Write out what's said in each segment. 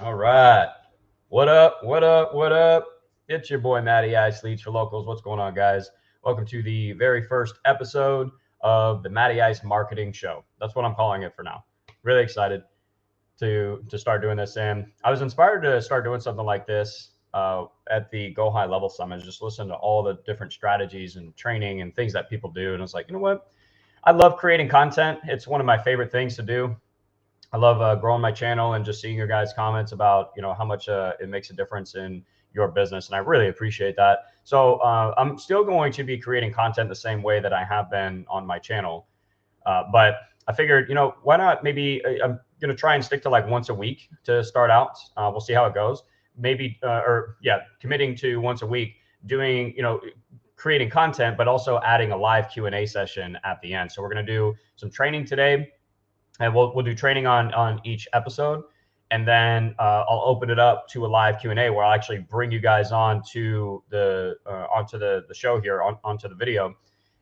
All right. What up? What up? What up? It's your boy MattieICE Leads for Locals. What's going on, guys? Welcome to the very first episode of the MattieICE Marketing Show. That's what I'm calling it for now. Really excited to start doing this. And I was inspired to start doing something like this at the GoHighLevel Summit. Just listen to all the different strategies and training and things that people do. And it's like, you know what? I love creating content. It's one of my favorite things to do. I love growing my channel and just seeing your guys' comments about, how much it makes a difference in your business. And I really appreciate that. So I'm still going to be creating content the same way that I have been on my channel. But I figured, why not maybe I'm going to try and stick to like once a week to start out. We'll see how it goes. Maybe, committing to once a week doing, creating content, but also adding a live Q&A session at the end. So we're going to do some training today. And we'll do training on each episode, and then I'll open it up to a live Q&A where I'll actually bring you guys on to onto the show here, onto the video,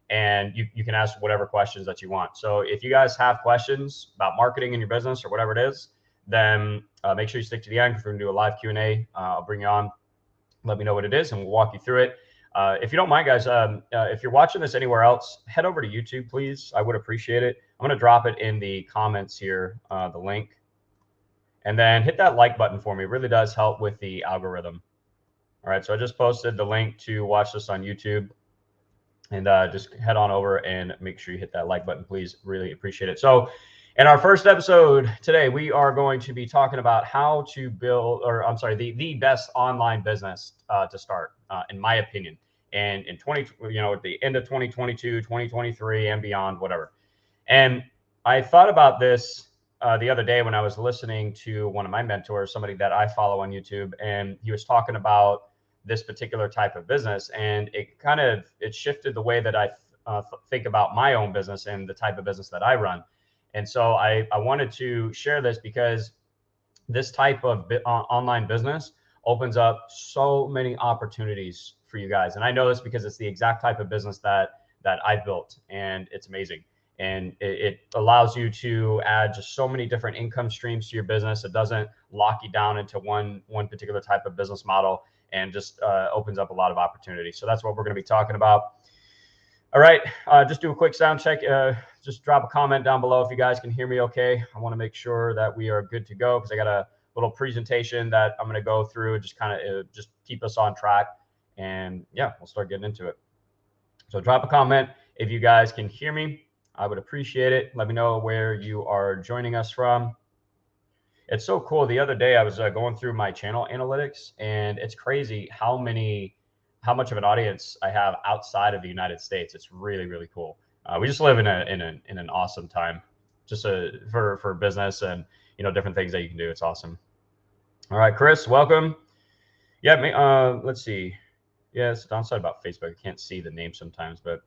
and you can ask whatever questions that you want. So if you guys have questions about marketing in your business or whatever it is, then make sure you stick to the end because we're gonna do a live Q&A. I'll bring you on, let me know what it is, and we'll walk you through it. If you don't mind, guys, if you're watching this anywhere else, head over to YouTube, please. I would appreciate it. I'm going to drop it in the comments here, the link. And then hit that like button for me. It really does help with the algorithm. All right, so I just posted the link to watch this on YouTube. And just head on over and make sure you hit that like button, please. Really appreciate it. So in our first episode today, we are going to be talking about how to build, the best online business to start, in my opinion. And in at the end of 2022, 2023 and beyond, whatever. And I thought about this the other day when I was listening to one of my mentors, somebody that I follow on YouTube, and he was talking about this particular type of business, and it shifted the way that I think about my own business and the type of business that I run. And so I wanted to share this because this type of online business opens up so many opportunities for you guys. And I know this because it's the exact type of business that I built, and it's amazing. And it allows you to add just so many different income streams to your business. It doesn't lock you down into one particular type of business model, and just opens up a lot of opportunities. So that's what we're going to be talking about. All right, just do a quick sound check. Just drop a comment down below if you guys can hear me okay. I want to make sure that we are good to go because I got a little presentation that I'm going to go through and just kind of just keep us on track. And yeah, we'll start getting into it. So drop a comment if you guys can hear me. I would appreciate it. Let me know where you are joining us from. It's so cool. The other day I was going through my channel analytics, and it's crazy how much of an audience I have outside of the United States. It's really, really cool. We just live in an awesome time, just for business and different things that you can do. It's awesome. All right, Chris, welcome. Yeah, let's see. Yeah, it's downside about Facebook. I can't see the name sometimes, but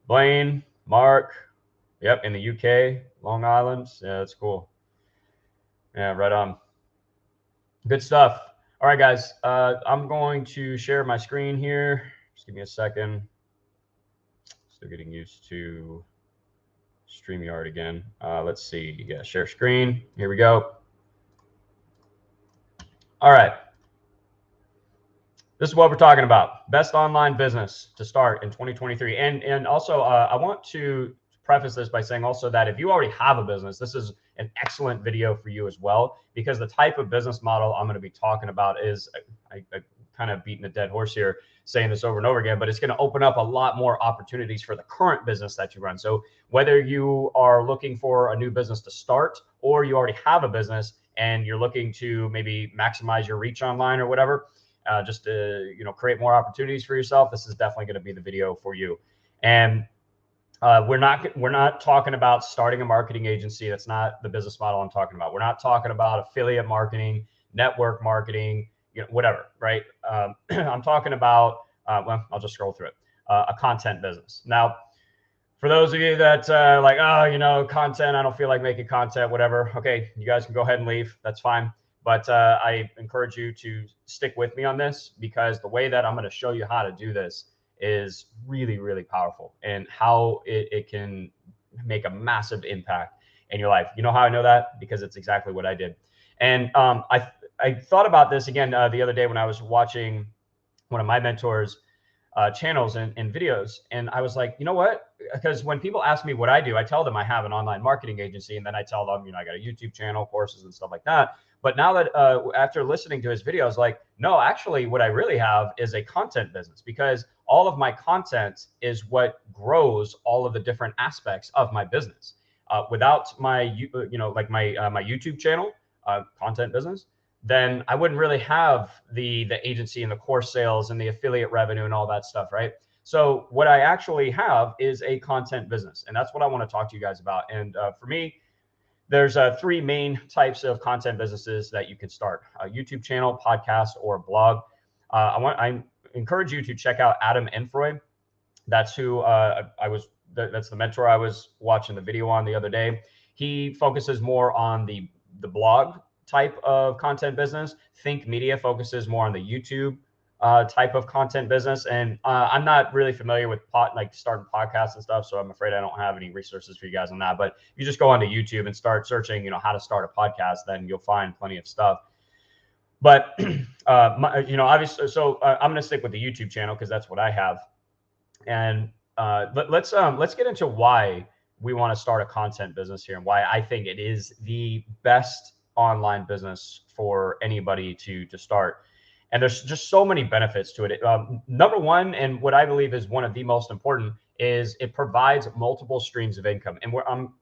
Blaine, Mark. Yep, in the UK, Long Island. Yeah, that's cool. Yeah, right on. Good stuff. All right, guys. I'm going to share my screen here. Just give me a second. Still getting used to StreamYard again. Let's see. Yeah, share screen. Here we go. All right. This is what we're talking about. Best online business to start in 2023. And also, I want to preface this by saying also that if you already have a business, this is an excellent video for you as well, because the type of business model I'm going to be talking about is, I kind of beating a dead horse here, saying this over and over again, but it's going to open up a lot more opportunities for the current business that you run. So whether you are looking for a new business to start, or you already have a business and you're looking to maybe maximize your reach online or whatever, just to create more opportunities for yourself, this is definitely going to be the video for you. And we're not talking about starting a marketing agency. That's not the business model I'm talking about. We're not talking about affiliate marketing, network marketing, whatever, right? I'm talking about, well, I'll just scroll through it, a content business. Now, for those of you that like, oh, content, I don't feel like making content, whatever. Okay, you guys can go ahead and leave. That's fine. But I encourage you to stick with me on this, because the way that I'm going to show you how to do this is really, really powerful, and how it can make a massive impact in your life. You know how I know that? Because it's exactly what I did. And I thought about this again the other day when I was watching one of my mentors channels and videos. And I was like, you know what? Because when people ask me what I do, I tell them I have an online marketing agency. And then I tell them, I got a YouTube channel, courses and stuff like that. But now that after listening to his videos, like, no, actually what I really have is a content business, because all of my content is what grows all of the different aspects of my business. Without my, my YouTube channel, content business, then I wouldn't really have the agency and the course sales and the affiliate revenue and all that stuff, right? So what I actually have is a content business, and that's what I want to talk to you guys about. And for me, there's three main types of content businesses that you can start: a YouTube channel, podcast, or blog. I encourage you to check out Adam Enfroy. That's who that's the mentor I was watching the video on the other day. He focuses more on the blog type of content business. Think Media focuses more on the YouTube type of content business. And I'm not really familiar with starting podcasts and stuff, so I'm afraid I don't have any resources for you guys on that. But if you just go onto YouTube and start searching, how to start a podcast, then you'll find plenty of stuff. But obviously, so I'm going to stick with the YouTube channel because that's what I have. And let's get into why we want to start a content business here and why I think it is the best online business for anybody to start. And there's just so many benefits to it. Number one, and what I believe is one of the most important, is it provides multiple streams of income. And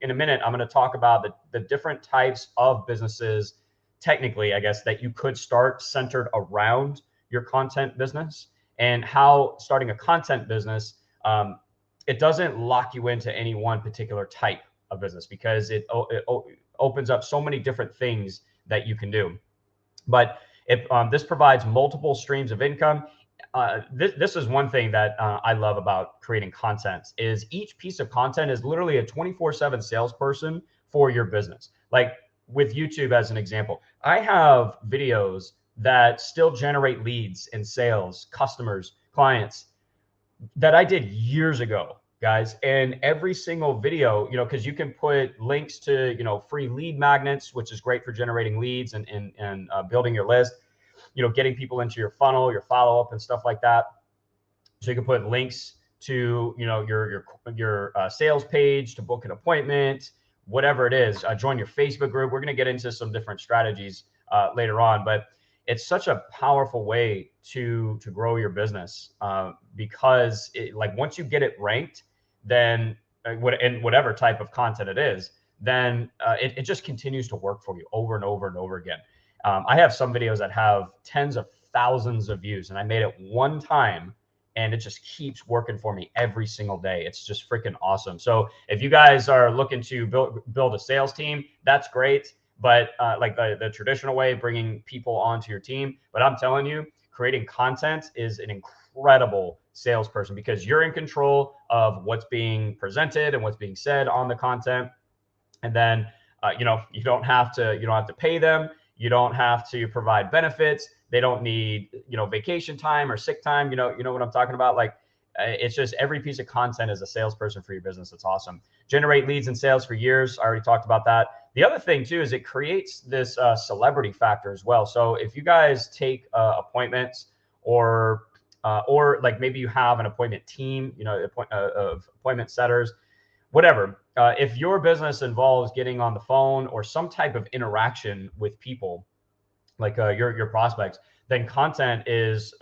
in a minute, I'm going to talk about the different types of businesses, technically, I guess, that you could start centered around your content business, and how starting a content business, it doesn't lock you into any one particular type of business, because it opens up so many different things that you can do. But if this provides multiple streams of income, this is one thing that I love about creating content, is each piece of content is literally a 24/7 salesperson for your business. Like with YouTube, as an example, I have videos that still generate leads and sales, customers, clients, that I did years ago, guys. And every single video, because you can put links to, free lead magnets, which is great for generating leads and building your list, getting people into your funnel, your follow-up and stuff like that. So you can put links to, your sales page to book an appointment, whatever it is. Join your Facebook group. We're going to get into some different strategies later on, but it's such a powerful way to grow your business, because once you get it ranked, then in whatever type of content it is, then it just continues to work for you over and over and over again. I have some videos that have tens of thousands of views, and I made it one time, and it just keeps working for me every single day. It's just freaking awesome. So if you guys are looking to build a sales team, that's great. But like the traditional way, bringing people onto your team. But I'm telling you, creating content is an incredible salesperson, because you're in control of what's being presented and what's being said on the content. And then, you don't have to pay them. You don't have to provide benefits. They don't need, vacation time or sick time. You know what I'm talking about? Like, it's just every piece of content is a salesperson for your business. It's awesome. Generate leads and sales for years. I already talked about that. The other thing too is it creates this celebrity factor as well. So if you guys take appointments, or like maybe you have an appointment team, of appointment setters, whatever. If your business involves getting on the phone or some type of interaction with people, like your prospects, then content is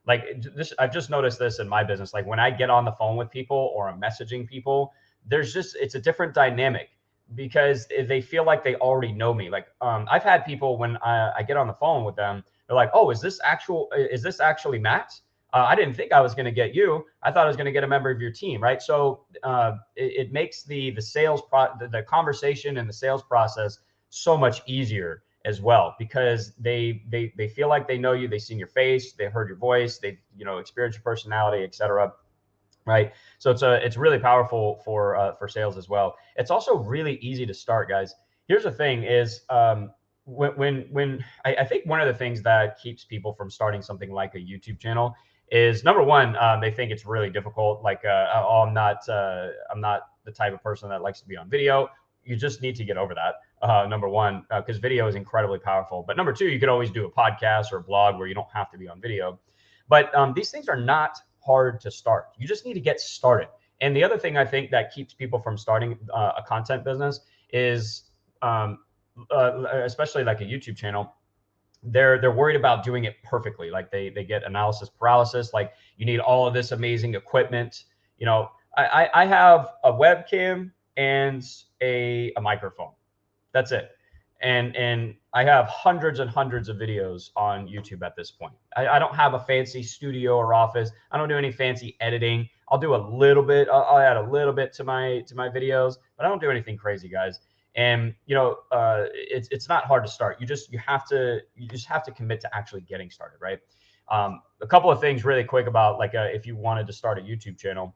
like this. I've just noticed this in my business. Like when I get on the phone with people or I'm messaging people, it's a different dynamic, because they feel like they already know me. Like I've had people, when I get on the phone with them, they're like, "Oh, is this actually Matt? I didn't think I was going to get you. I thought I was going to get a member of your team," right? So it makes the sales the conversation and the sales process so much easier as well, because they feel like they know you. They've seen your face, they've heard your voice, they've experienced your personality, etc. Right? So it's really powerful for sales as well. It's also really easy to start, guys. Here's the thing: is when I think one of the things that keeps people from starting something like a YouTube channel is, number one, they think it's really difficult. Like, oh, I'm not the type of person that likes to be on video. You just need to get over that. number one, because video is incredibly powerful. But number two, you could always do a podcast or a blog where you don't have to be on video. But these things are not hard to start. You just need to get started. And the other thing I think that keeps people from starting a content business is, especially like a YouTube channel, they're worried about doing it perfectly. Like they get analysis paralysis. Like you need all of this amazing equipment. You know, I have a webcam and a microphone. That's it. And I have hundreds and hundreds of videos on YouTube at this point. I don't have a fancy studio or office. I don't do any fancy editing. I'll do a little bit. I'll add a little bit to my videos, but I don't do anything crazy, guys. And you know, it's not hard to start. You just have to commit to actually getting started, right? A couple of things really quick about like if you wanted to start a YouTube channel.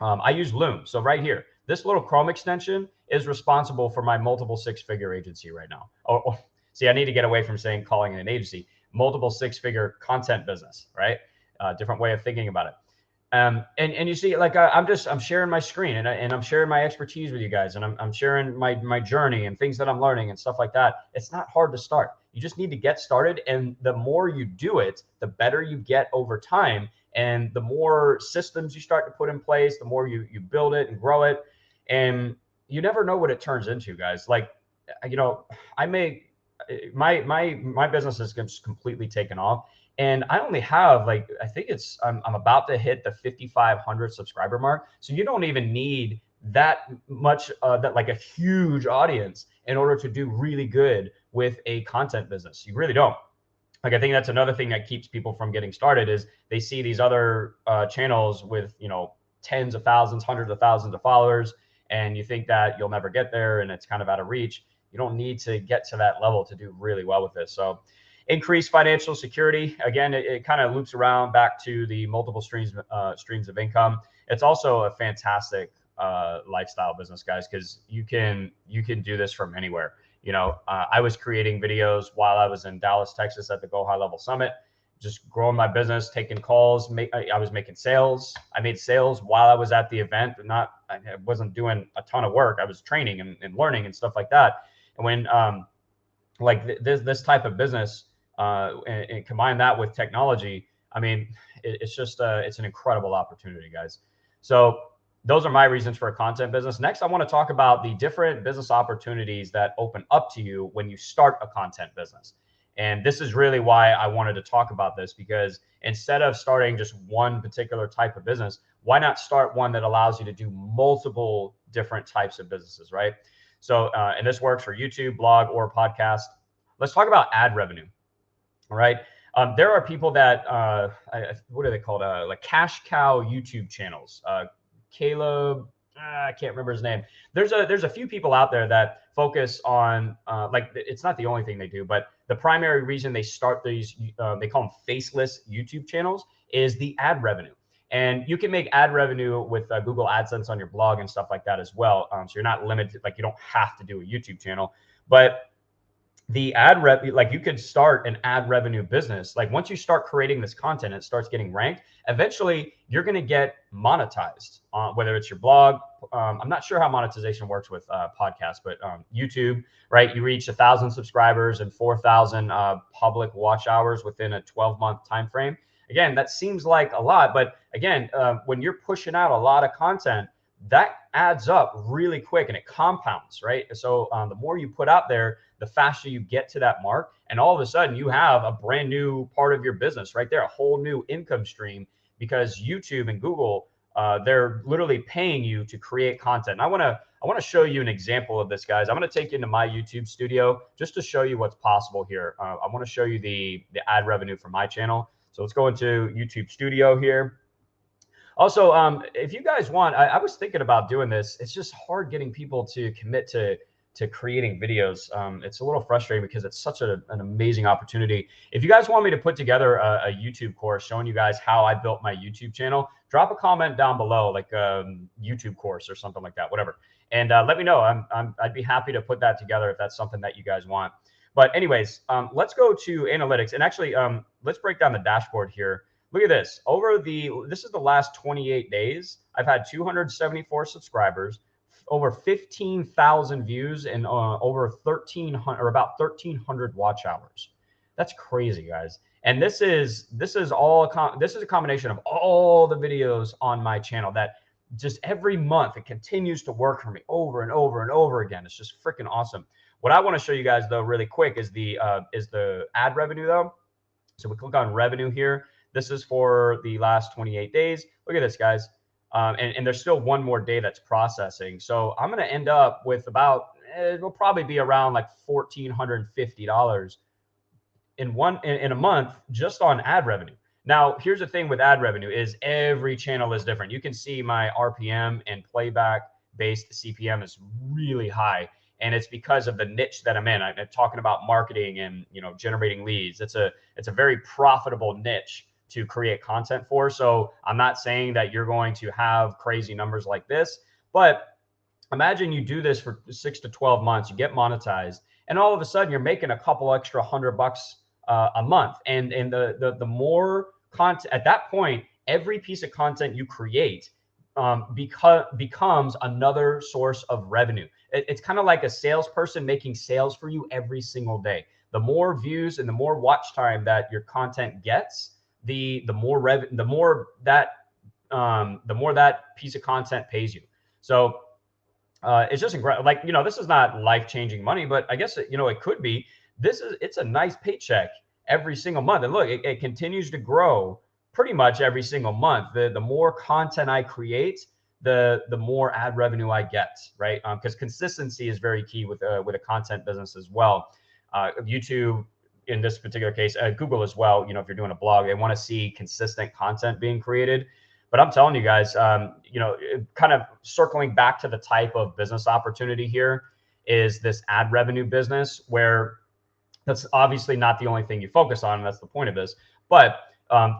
I use Loom. So right here, this little Chrome extension is responsible for my multiple six-figure agency right now. Oh, see, I need to get away from saying calling it an agency. Multiple six-figure content business, right? Different way of thinking about it. And you see, like I'm sharing my screen and I'm sharing my expertise with you guys, and I'm sharing my journey and things that I'm learning and stuff like that. It's not hard to start. You just need to get started, and the more you do it, the better you get over time. And the more systems you start to put in place, the more you build it and grow it. And you never know what it turns into, guys. Like, you know, I make my business has just completely taken off. And I only have like, I think I'm about to hit the 5,500 subscriber mark. So you don't even need that much, that like a huge audience in order to do really good with a content business. You really don't. Like, I think that's another thing that keeps people from getting started is they see these other channels with, you know, tens of thousands, hundreds of thousands of followers, and you think that you'll never get there and it's kind of out of reach. You don't need to get to that level to do really well with this. So increase financial security. Again, it kind of loops around back to the multiple streams of income. It's also a fantastic lifestyle business, guys, because you can do this from anywhere. You know, I was creating videos while I was in Dallas, Texas at the GoHighLevel Summit, just growing my business, taking calls. I was making sales. I made sales while I was at the event. I wasn't doing a ton of work. I was training and learning and stuff like that. And when like this type of business and combine that with technology, I mean, it's just it's an incredible opportunity, guys. So those are my reasons for a content business. Next, I want to talk about the different business opportunities that open up to you when you start a content business. And this is really why I wanted to talk about this, because instead of starting just one particular type of business, why not start one that allows you to do multiple different types of businesses, right? So, and this works for YouTube, blog, or podcast. Let's talk about ad revenue, all right? There are people that, what are they called? Like cash cow YouTube channels. Caleb, I can't remember his name. There's a few people out there that focus on like, it's not the only thing they do, but the primary reason they start these, they call them faceless YouTube channels, is the ad revenue. And you can make ad revenue with Google AdSense on your blog and stuff like that as well. So you're not limited, like you don't have to do a YouTube channel, but the ad rev, like you could start an ad revenue business. Like once you start creating this content, it starts getting ranked. Eventually, you're going to get monetized, whether it's your blog. I'm not sure how monetization works with podcasts, but YouTube, right? You reach 1,000 subscribers and 4,000 public watch hours within a 12-month time frame. Again, that seems like a lot, but again, when you're pushing out a lot of content, that adds up really quick and it compounds, right? So the more you put out there, the faster you get to that mark. And all of a sudden you have a brand new part of your business right there, a whole new income stream, because YouTube and Google, they're literally paying you to create content. And I want to show you an example of this, guys. I'm going to take you into my YouTube studio just to show you what's possible here. I want to show you the ad revenue for my channel. So let's go into YouTube studio here. Also, if you guys want, I was thinking about doing this. It's just hard getting people to commit to creating videos. It's a little frustrating because it's such an amazing opportunity. If you guys want me to put together a YouTube course showing you guys how I built my YouTube channel, drop a comment down below, like YouTube course or something like that, whatever. And let me know. I'd be happy to put that together if that's something that you guys want. But anyways, let's go to analytics. And actually, let's break down the dashboard here. Look at this. This is the last 28 days. I've had 274 subscribers, over 15,000 views and over 1,300 or about 1,300 watch hours. That's crazy, guys. And this is a combination of all the videos on my channel that just every month it continues to work for me over and over and over again. It's just freaking awesome. What I want to show you guys though really quick is the ad revenue though. So we click on revenue here. This is for the last 28 days. Look at this, guys. And there's still one more day that's processing. So I'm going to end up with about, it will probably be around like $1,450 in a month just on ad revenue. Now, here's the thing with ad revenue is every channel is different. You can see my RPM and playback based CPM is really high. And it's because of the niche that I'm in. I'm talking about marketing and, you know, generating leads. It's a very profitable niche to create content for. So I'm not saying that you're going to have crazy numbers like this, but imagine you do this for 6 to 12 months, you get monetized, and all of a sudden you're making a couple extra $100 a month. And the more content at that point, every piece of content you create becomes another source of revenue. It's kind of like a salesperson making sales for you every single day. The more views and the more watch time that your content gets, the more that piece of content pays you. So it's just incredible. Like, you know, this is not life-changing money, but I guess you know, it could be. It's a nice paycheck every single month, and look, it continues to grow pretty much every single month. The more content I create, the more ad revenue I get, right? Because consistency is very key with a content business as well. YouTube, in this particular case, Google as well. You know, if you're doing a blog, they want to see consistent content being created. But I'm telling you guys, you know, kind of circling back to the type of business opportunity here is this ad revenue business, where that's obviously not the only thing you focus on. And that's the point of this. But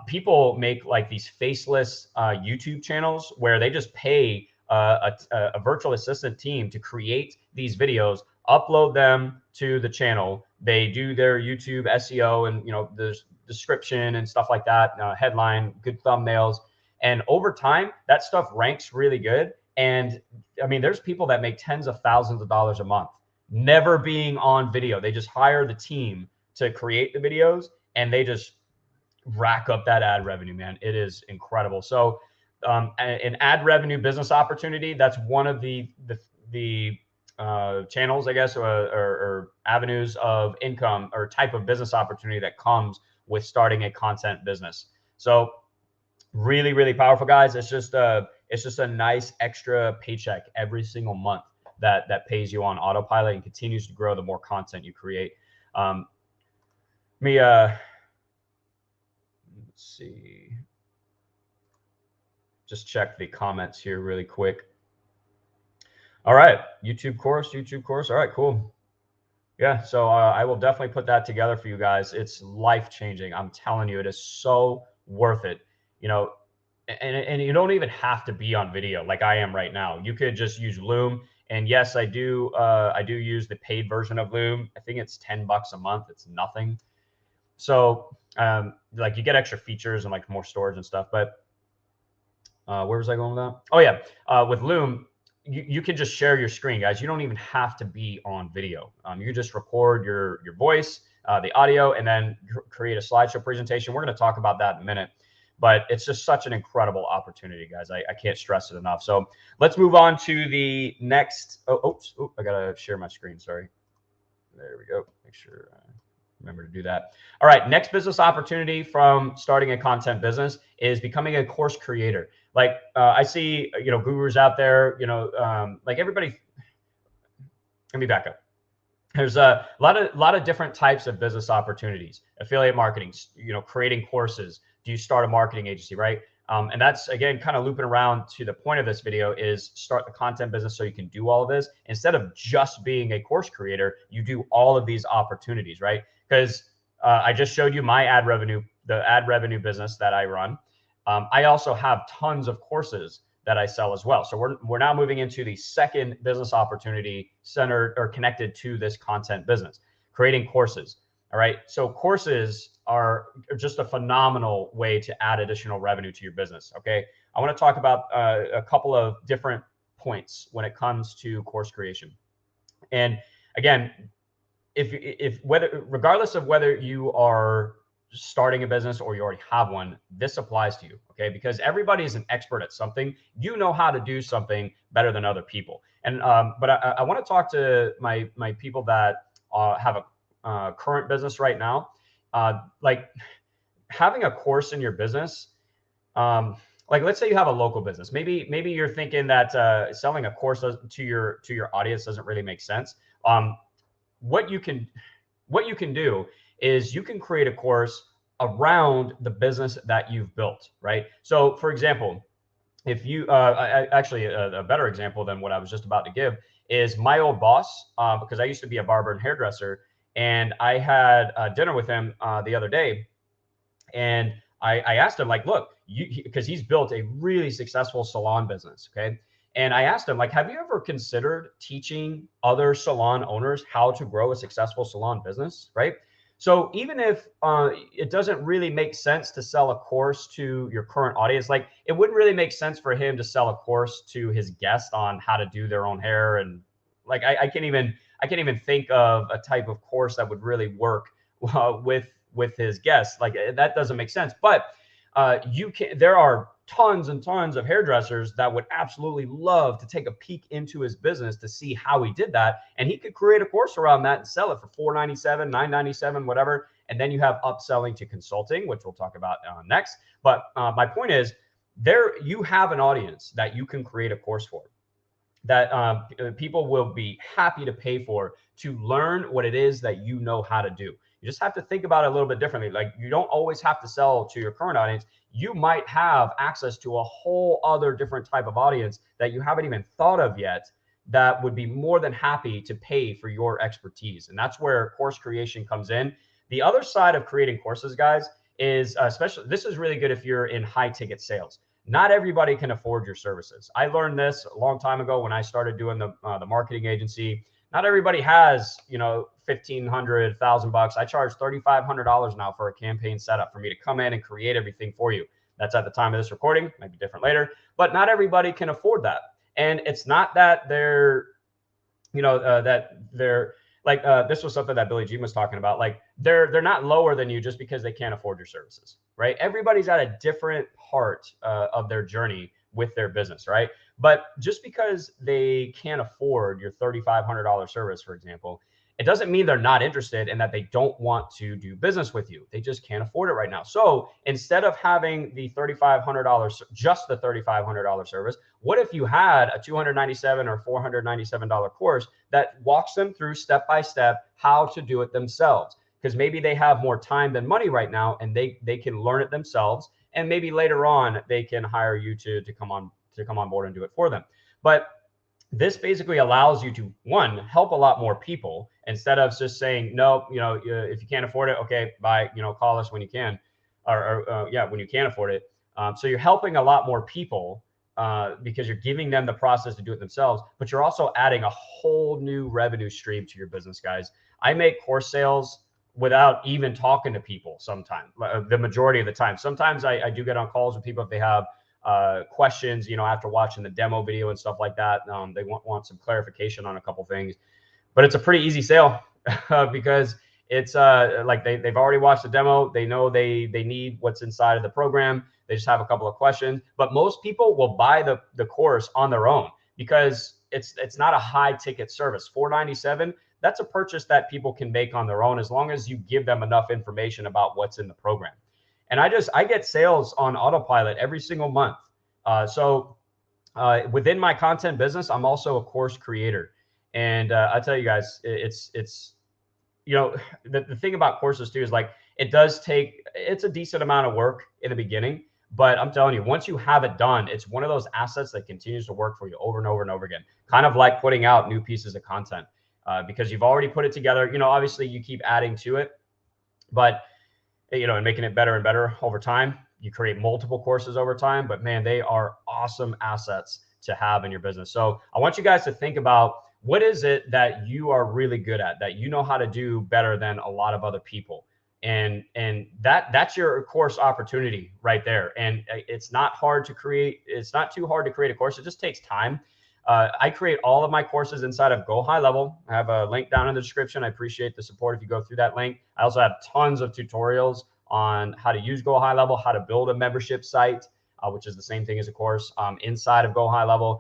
people make like these faceless YouTube channels where they just pay a virtual assistant team to create these videos, upload them to the channel. They do their YouTube SEO and, you know, the description and stuff like that, headline, good thumbnails. And over time, that stuff ranks really good. And I mean, there's people that make tens of thousands of dollars a month, never being on video. They just hire the team to create the videos and they just rack up that ad revenue, man. It is incredible. So an ad revenue business opportunity, that's one of the channels, I guess, or avenues of income or type of business opportunity that comes with starting a content business. So really, really powerful, guys. It's just a nice extra paycheck every single month that pays you on autopilot and continues to grow the more content you create. Let's see. Just check the comments here really quick. All right, YouTube course. All right, cool. Yeah, so I will definitely put that together for you guys. It's life-changing. I'm telling you, it is so worth it. You know, and you don't even have to be on video like I am right now. You could just use Loom. And yes, I do use the paid version of Loom. I think it's $10 a month. It's nothing. So like you get extra features and like more storage and stuff. But where was I going with that? Oh yeah, with Loom, you can just share your screen, guys. You don't even have to be on video. You can just record your voice, the audio, and then create a slideshow presentation. We're going to talk about that in a minute. But it's just such an incredible opportunity, guys. I can't stress it enough. So let's move on to the next. Oops, I got to share my screen. Sorry. There we go. Make sure I remember to do that. All right. Next business opportunity from starting a content business is becoming a course creator. Like I see, you know, gurus out there, you know, like everybody. Let me back up. There's a lot of different types of business opportunities. Affiliate marketing, you know, creating courses. Do you start a marketing agency, right? And that's, again, kind of looping around to the point of this video is start the content business so you can do all of this. Instead of just being a course creator, you do all of these opportunities, right? Because I just showed you my ad revenue, the ad revenue business that I run. I also have tons of courses that I sell as well. So we're now moving into the second business opportunity centered or connected to this content business, creating courses. All right. So courses are just a phenomenal way to add additional revenue to your business. Okay. I want to talk about a couple of different points when it comes to course creation. And again, regardless of whether you are starting a business or you already have one, this applies to you, okay? Because everybody is an expert at something. You know how to do something better than other people. And but I want to talk to my people that have a current business right now. Like having a course in your business. Like let's say you have a local business. Maybe you're thinking that selling a course to your audience doesn't really make sense. What you can do is you can create a course around the business that you've built, right? So for example, if you actually a better example than what I was just about to give is my old boss, because I used to be a barber and hairdresser, and I had dinner with him the other day, and I asked him, like, look, because he's built a really successful salon business, okay? And I asked him, like, have you ever considered teaching other salon owners how to grow a successful salon business, right? So even if it doesn't really make sense to sell a course to your current audience, like it wouldn't really make sense for him to sell a course to his guest on how to do their own hair. And like I can't even think of a type of course that would really work with his guests. Like that doesn't make sense. But there are tons and tons of hairdressers that would absolutely love to take a peek into his business to see how he did that. And he could create a course around that and sell it for $497, $997, whatever. And then you have upselling to consulting, which we'll talk about next. But my point is, you have an audience that you can create a course for, that people will be happy to pay for, to learn what it is that you know how to do. You just have to think about it a little bit differently. Like you don't always have to sell to your current audience. You might have access to a whole other different type of audience that you haven't even thought of yet, that would be more than happy to pay for your expertise. And that's where course creation comes in. The other side of creating courses, guys, is especially, this is really good if you're in high ticket sales. Not everybody can afford your services. I learned this a long time ago when I started doing the marketing agency. Not everybody has, $1,500, $1,000. I charge $3,500 now for a campaign setup for me to come in and create everything for you. That's at the time of this recording, might be different later, but not everybody can afford that. And it's not that they're, this was something that Billy Jean was talking about. Like they're not lower than you just because they can't afford your services, right? Everybody's at a different part of their journey with their business, right? But just because they can't afford your $3,500 service, for example, it doesn't mean they're not interested and that they don't want to do business with you. They just can't afford it right now. So instead of having the $3,500, just the $3,500 service, what if you had a $297 or $497 course that walks them through step by step how to do it themselves? Because maybe they have more time than money right now, and they can learn it themselves. And maybe later on they can hire you to come on board and do it for them. But this basically allows you to, one, help a lot more people instead of just saying, no, if you can't afford it, okay, bye, call us when you can, or when you can afford it. So you're helping a lot more people because you're giving them the process to do it themselves, but you're also adding a whole new revenue stream to your business, guys. I make course sales without even talking to people sometimes, the majority of the time. Sometimes I do get on calls with people if they have questions, after watching the demo video and stuff like that. They want some clarification on a couple things, but it's a pretty easy sale because it's like they've already watched the demo. They know they need what's inside of the program. They just have a couple of questions, but most people will buy the course on their own because it's not a high ticket service. $497, that's a purchase that people can make on their own as long as you give them enough information about what's in the program. And I get sales on autopilot every single month. So within my content business, I'm also a course creator. And I tell you guys, it's the thing about courses too is like it's a decent amount of work in the beginning. But I'm telling you, once you have it done, it's one of those assets that continues to work for you over and over and over again. Kind of like putting out new pieces of content because you've already put it together. Obviously you keep adding to it, but and making it better and better over time. You create multiple courses over time, but man, they are awesome assets to have in your business. So I want you guys to think about what is it that you are really good at, that you know how to do better than a lot of other people. And that's your course opportunity right there. And it's not hard to create. It's not too hard to create a course. It just takes time. I create all of my courses inside of GoHighLevel. I have a link down in the description. I appreciate the support if you go through that link. I also have tons of tutorials on how to use GoHighLevel, how to build a membership site, which is the same thing as a course inside of GoHighLevel.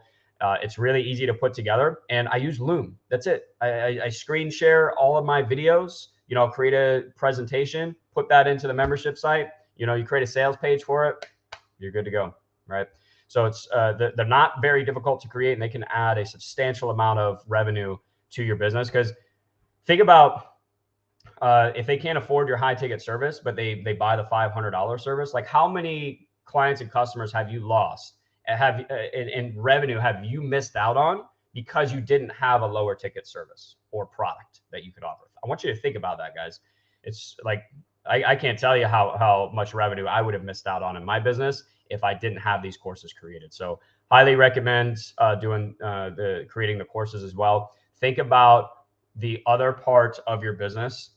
It's really easy to put together, and I use Loom. That's it. I screen share all of my videos. Create a presentation, put that into the membership site. You create a sales page for it, you're good to go, right? So it's they're not very difficult to create, and they can add a substantial amount of revenue to your business. Because think about if they can't afford your high ticket service, but they buy the $500 service, like how many clients and customers have you lost? In revenue have you missed out on because you didn't have a lower ticket service or product that you could offer? I want you to think about that, guys. It's like I can't tell you how much revenue I would have missed out on in my business if I didn't have these courses created. So highly recommend creating the courses as well. Think about the other parts of your business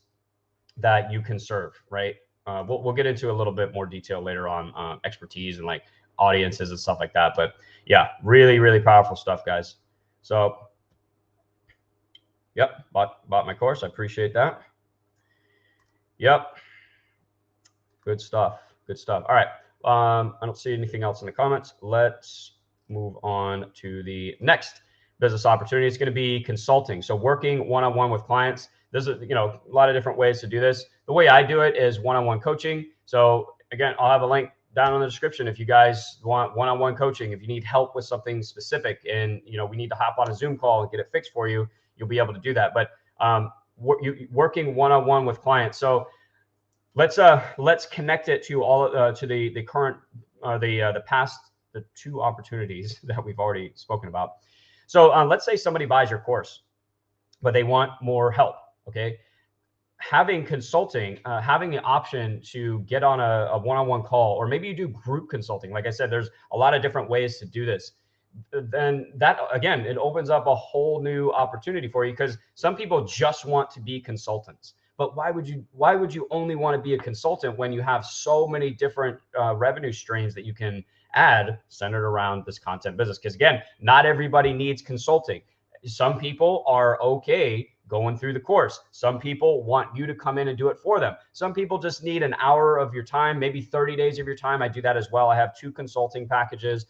that you can serve, right? We'll get into a little bit more detail later on expertise and like audiences and stuff like that. But yeah, really, really powerful stuff, guys. So yep, bought my course. I appreciate that. Yep. Good stuff. Good stuff. All right. I don't see anything else in the comments. Let's move on to the next business opportunity. It's going to be consulting. So working one-on-one with clients. There's a lot of different ways to do this. The way I do it is one-on-one coaching. So again, I'll have a link down in the description if you guys want one-on-one coaching. If you need help with something specific and we need to hop on a Zoom call and get it fixed for you, you'll be able to do that. But working one-on-one with clients. So let's connect it to all to the current the two opportunities that we've already spoken about. So let's say somebody buys your course, but they want more help. Okay, having consulting, having the option to get on a one-on-one call, or maybe you do group consulting. Like I said, there's a lot of different ways to do this. Then that, again, it opens up a whole new opportunity for you, because some people just want to be consultants. But why would you only want to be a consultant when you have so many different revenue streams that you can add centered around this content business? Because again, not everybody needs consulting. Some people are okay going through the course. Some people want you to come in and do it for them. Some people just need an hour of your time, maybe 30 days of your time. I do that as well. I have 2 consulting packages.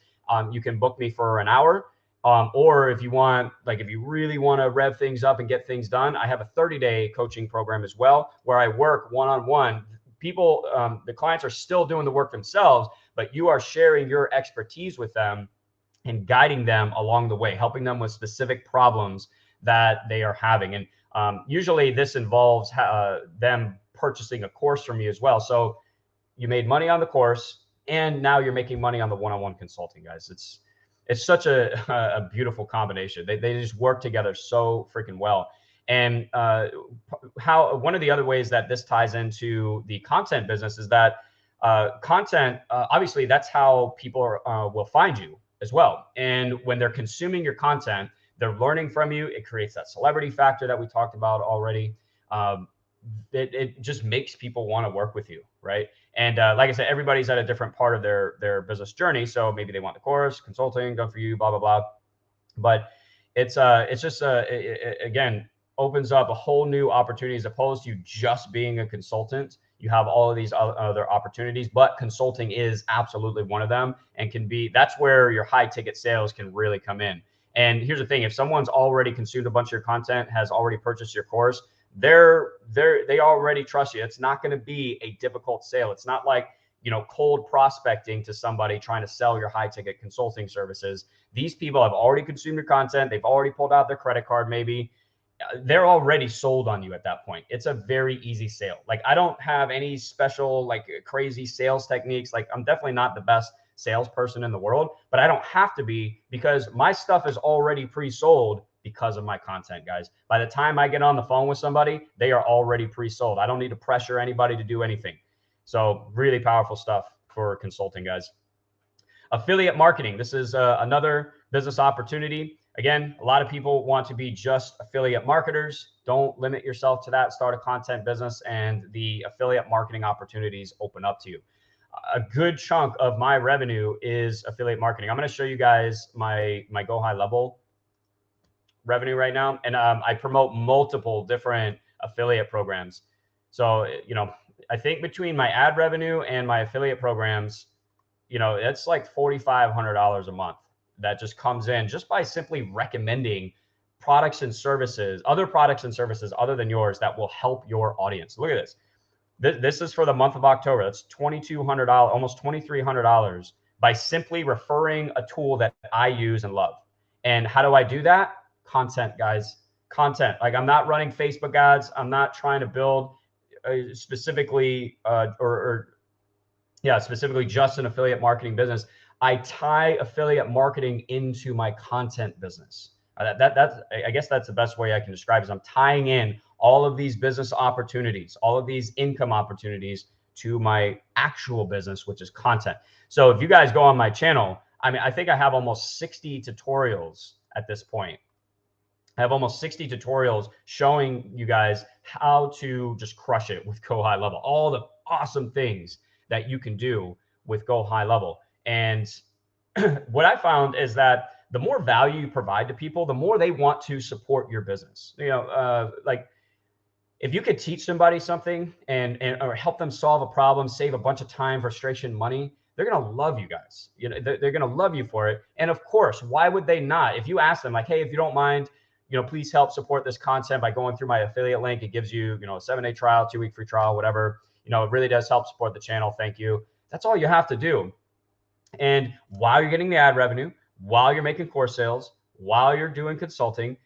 You can book me for an hour. Or if you really want to rev things up and get things done, I have a 30-day coaching program as well, where I work one-on-one. People, the clients are still doing the work themselves, but you are sharing your expertise with them and guiding them along the way, helping them with specific problems that they are having. And usually this involves them purchasing a course from you as well. So you made money on the course, and now you're making money on the one-on-one consulting, guys. It's such a beautiful combination. They just work together so freaking well. And one of the other ways that this ties into the content business is that content, obviously that's how people will find you as well. And when they're consuming your content, they're learning from you. It creates that celebrity factor that we talked about already. It just makes people want to work with you, right? And like I said, everybody's at a different part of their business journey. So maybe they want the course, consulting, done for you, blah, blah, blah. But it's just, again, opens up a whole new opportunity as opposed to just being a consultant. You have all of these other opportunities, but consulting is absolutely one of them, and that's where your high ticket sales can really come in. And here's the thing: if someone's already consumed a bunch of your content, has already purchased your course, they already trust you. It's not going to be a difficult sale. It's not like, cold prospecting to somebody trying to sell your high ticket consulting services. These people have already consumed your content. They've already pulled out their credit card, maybe. They're already sold on you at that point. It's a very easy sale. Like, I don't have any special, crazy sales techniques. Like, I'm definitely not the best salesperson in the world, but I don't have to be, because my stuff is already pre-sold because of my content, guys. By the time I get on the phone with somebody, they are already pre-sold. I don't need to pressure anybody to do anything. So really powerful stuff for consulting, guys. Affiliate marketing. This is another business opportunity. Again, a lot of people want to be just affiliate marketers. Don't limit yourself to that. Start a content business, and the affiliate marketing opportunities open up to you. A good chunk of my revenue is affiliate marketing. I'm going to show you guys my GoHighLevel revenue right now, and I promote multiple different affiliate programs. So, I think between my ad revenue and my affiliate programs, it's like $4,500 a month that just comes in just by simply recommending other products and services other than yours that will help your audience. Look at this. This is for the month of October. That's $2,200, almost $2,300 by simply referring a tool that I use and love. And how do I do that? Content, guys. Content. Like, I'm not running Facebook ads. I'm not trying to build specifically specifically just an affiliate marketing business. I tie affiliate marketing into my content business. I guess that's the best way I can describe it. Is I'm tying in all of these business opportunities, all of these income opportunities to my actual business, which is content. So if you guys go on my channel, I think I have almost 60 tutorials at this point. I have almost 60 tutorials showing you guys how to just crush it with GoHighLevel, all the awesome things that you can do with GoHighLevel. And what I found is that the more value you provide to people, the more they want to support your business. Like, if you could teach somebody something or help them solve a problem, save a bunch of time, frustration, money, they're going to love you guys. They're going to love you for it. And of course, why would they not? If you ask them like, hey, if you don't mind, please help support this content by going through my affiliate link. It gives you, a 7-day trial, 2-week free trial, whatever. It really does help support the channel. Thank you. That's all you have to do. And while you're getting the ad revenue, while you're making course sales, while you're doing consulting,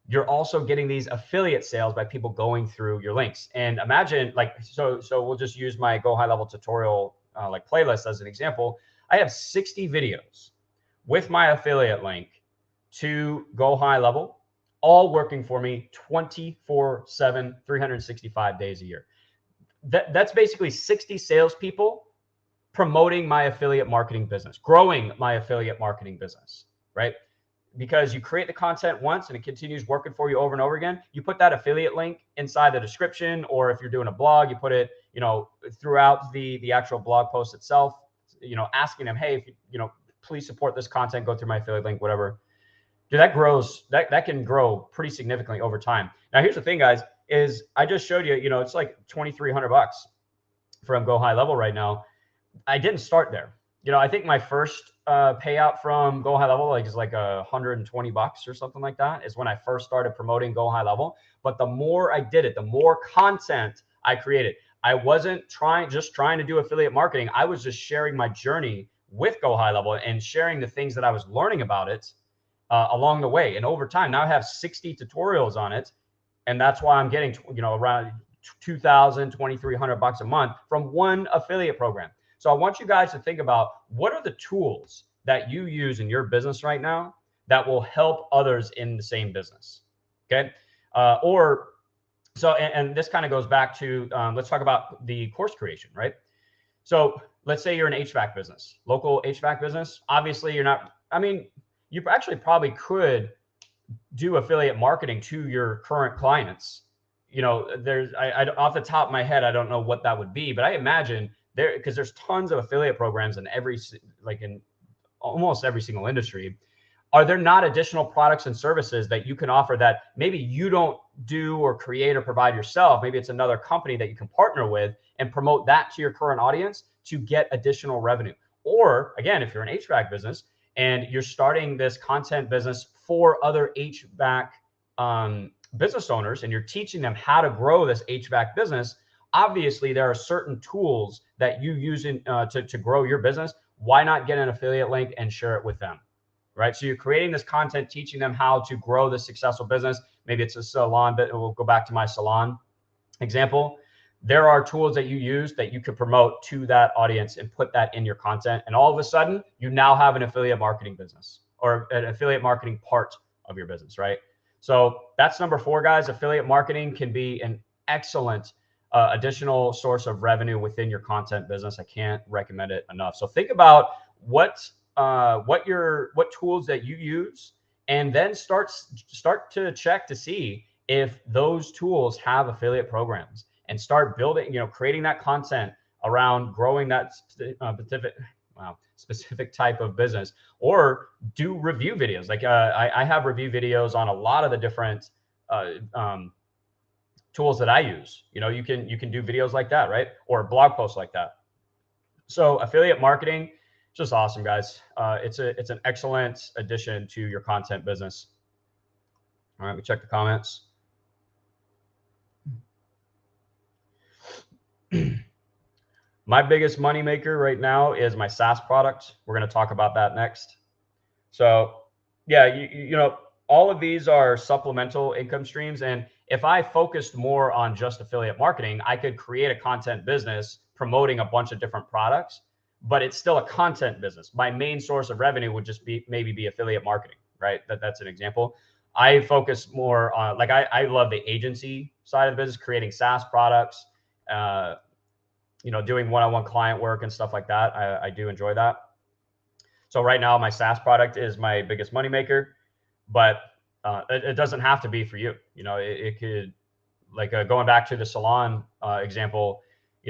you're also getting these affiliate sales by people going through your links. And imagine, so we'll just use my GoHighLevel tutorial playlist as an example. I have 60 videos with my affiliate link to GoHighLevel, all working for me 24/7, 365 days a year. That's basically 60 salespeople promoting my affiliate marketing business, growing my affiliate marketing business, right? Because you create the content once and it continues working for you over and over again. You put that affiliate link inside the description, or if you're doing a blog, you put it, throughout the actual blog post itself, asking them, hey, if please support this content, go through my affiliate link, whatever. Dude, that can grow pretty significantly over time. Now, here's the thing, guys, is I just showed you, it's like $2,300 from GoHighLevel right now. I didn't start there. I think my first payout from GoHighLevel is like $120 or something like that, is when I first started promoting GoHighLevel. But the more I did it, the more content I created. I wasn't just trying to do affiliate marketing. I was just sharing my journey with GoHighLevel and sharing the things that I was learning about it along the way. And over time, now I have 60 tutorials on it. And that's why I'm getting, around $2,000, $2,300 a month from one affiliate program. So I want you guys to think about, what are the tools that you use in your business right now that will help others in the same business? Okay. And this kind of goes back to, let's talk about the course creation, right? So let's say you're an HVAC business, local HVAC business. Obviously you're not, you actually probably could do affiliate marketing to your current clients. I off the top of my head, I don't know what that would be, but I imagine because there's tons of affiliate programs in in almost every single industry. Are there not additional products and services that you can offer that maybe you don't do or create or provide yourself? Maybe it's another company that you can partner with and promote that to your current audience to get additional revenue. Or again, if you're an HVAC business and you're starting this content business for other HVAC business owners, and you're teaching them how to grow this HVAC business, obviously there are certain tools that you use to grow your business. Why not get an affiliate link and share it with them, right? So you're creating this content, teaching them how to grow this successful business. Maybe it's a salon, but we'll go back to my salon example. There are tools that you use that you could promote to that audience and put that in your content. And all of a sudden, you now have an affiliate marketing business, or an affiliate marketing part of your business, right? So that's number 4, guys. Affiliate marketing can be an excellent additional source of revenue within your content business. I can't recommend it enough. So think about what tools that you use, and then start to check to see if those tools have affiliate programs, and start building, creating that content around growing that specific, wow, specific type of business, or do review videos. Like I have review videos on a lot of the different tools that I use. You can do videos like that, right? Or blog posts like that. So affiliate marketing, just awesome, guys. It's an excellent addition to your content business. All right, we check the comments. My biggest moneymaker right now is my SaaS product. We're going to talk about that next. So yeah, all of these are supplemental income streams. And if I focused more on just affiliate marketing, I could create a content business promoting a bunch of different products, but it's still a content business. My main source of revenue would just be maybe affiliate marketing, right? That's an example. I focus more on, like, I love the agency side of the business, creating SaaS products, doing one-on-one client work and stuff like that. I do enjoy that. So right now, my SaaS product is my biggest moneymaker, but it doesn't have to be for you. It could, like going back to the salon example,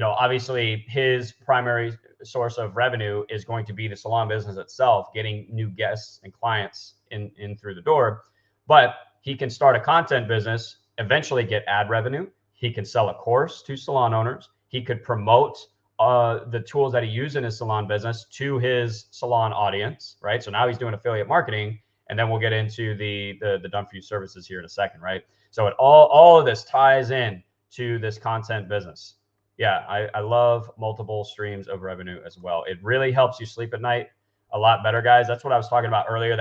obviously his primary source of revenue is going to be the salon business itself, getting new guests and clients in through the door. But he can start a content business, eventually get ad revenue. He can sell a course to salon owners. He could promote the tools that he used in his salon business to his salon audience, right? So now he's doing affiliate marketing, and then we'll get into the done for you services here in a second, right? So it all of this ties in to this content business. Yeah, I love multiple streams of revenue as well. It really helps you sleep at night a lot better, guys. That's what I was talking about earlier,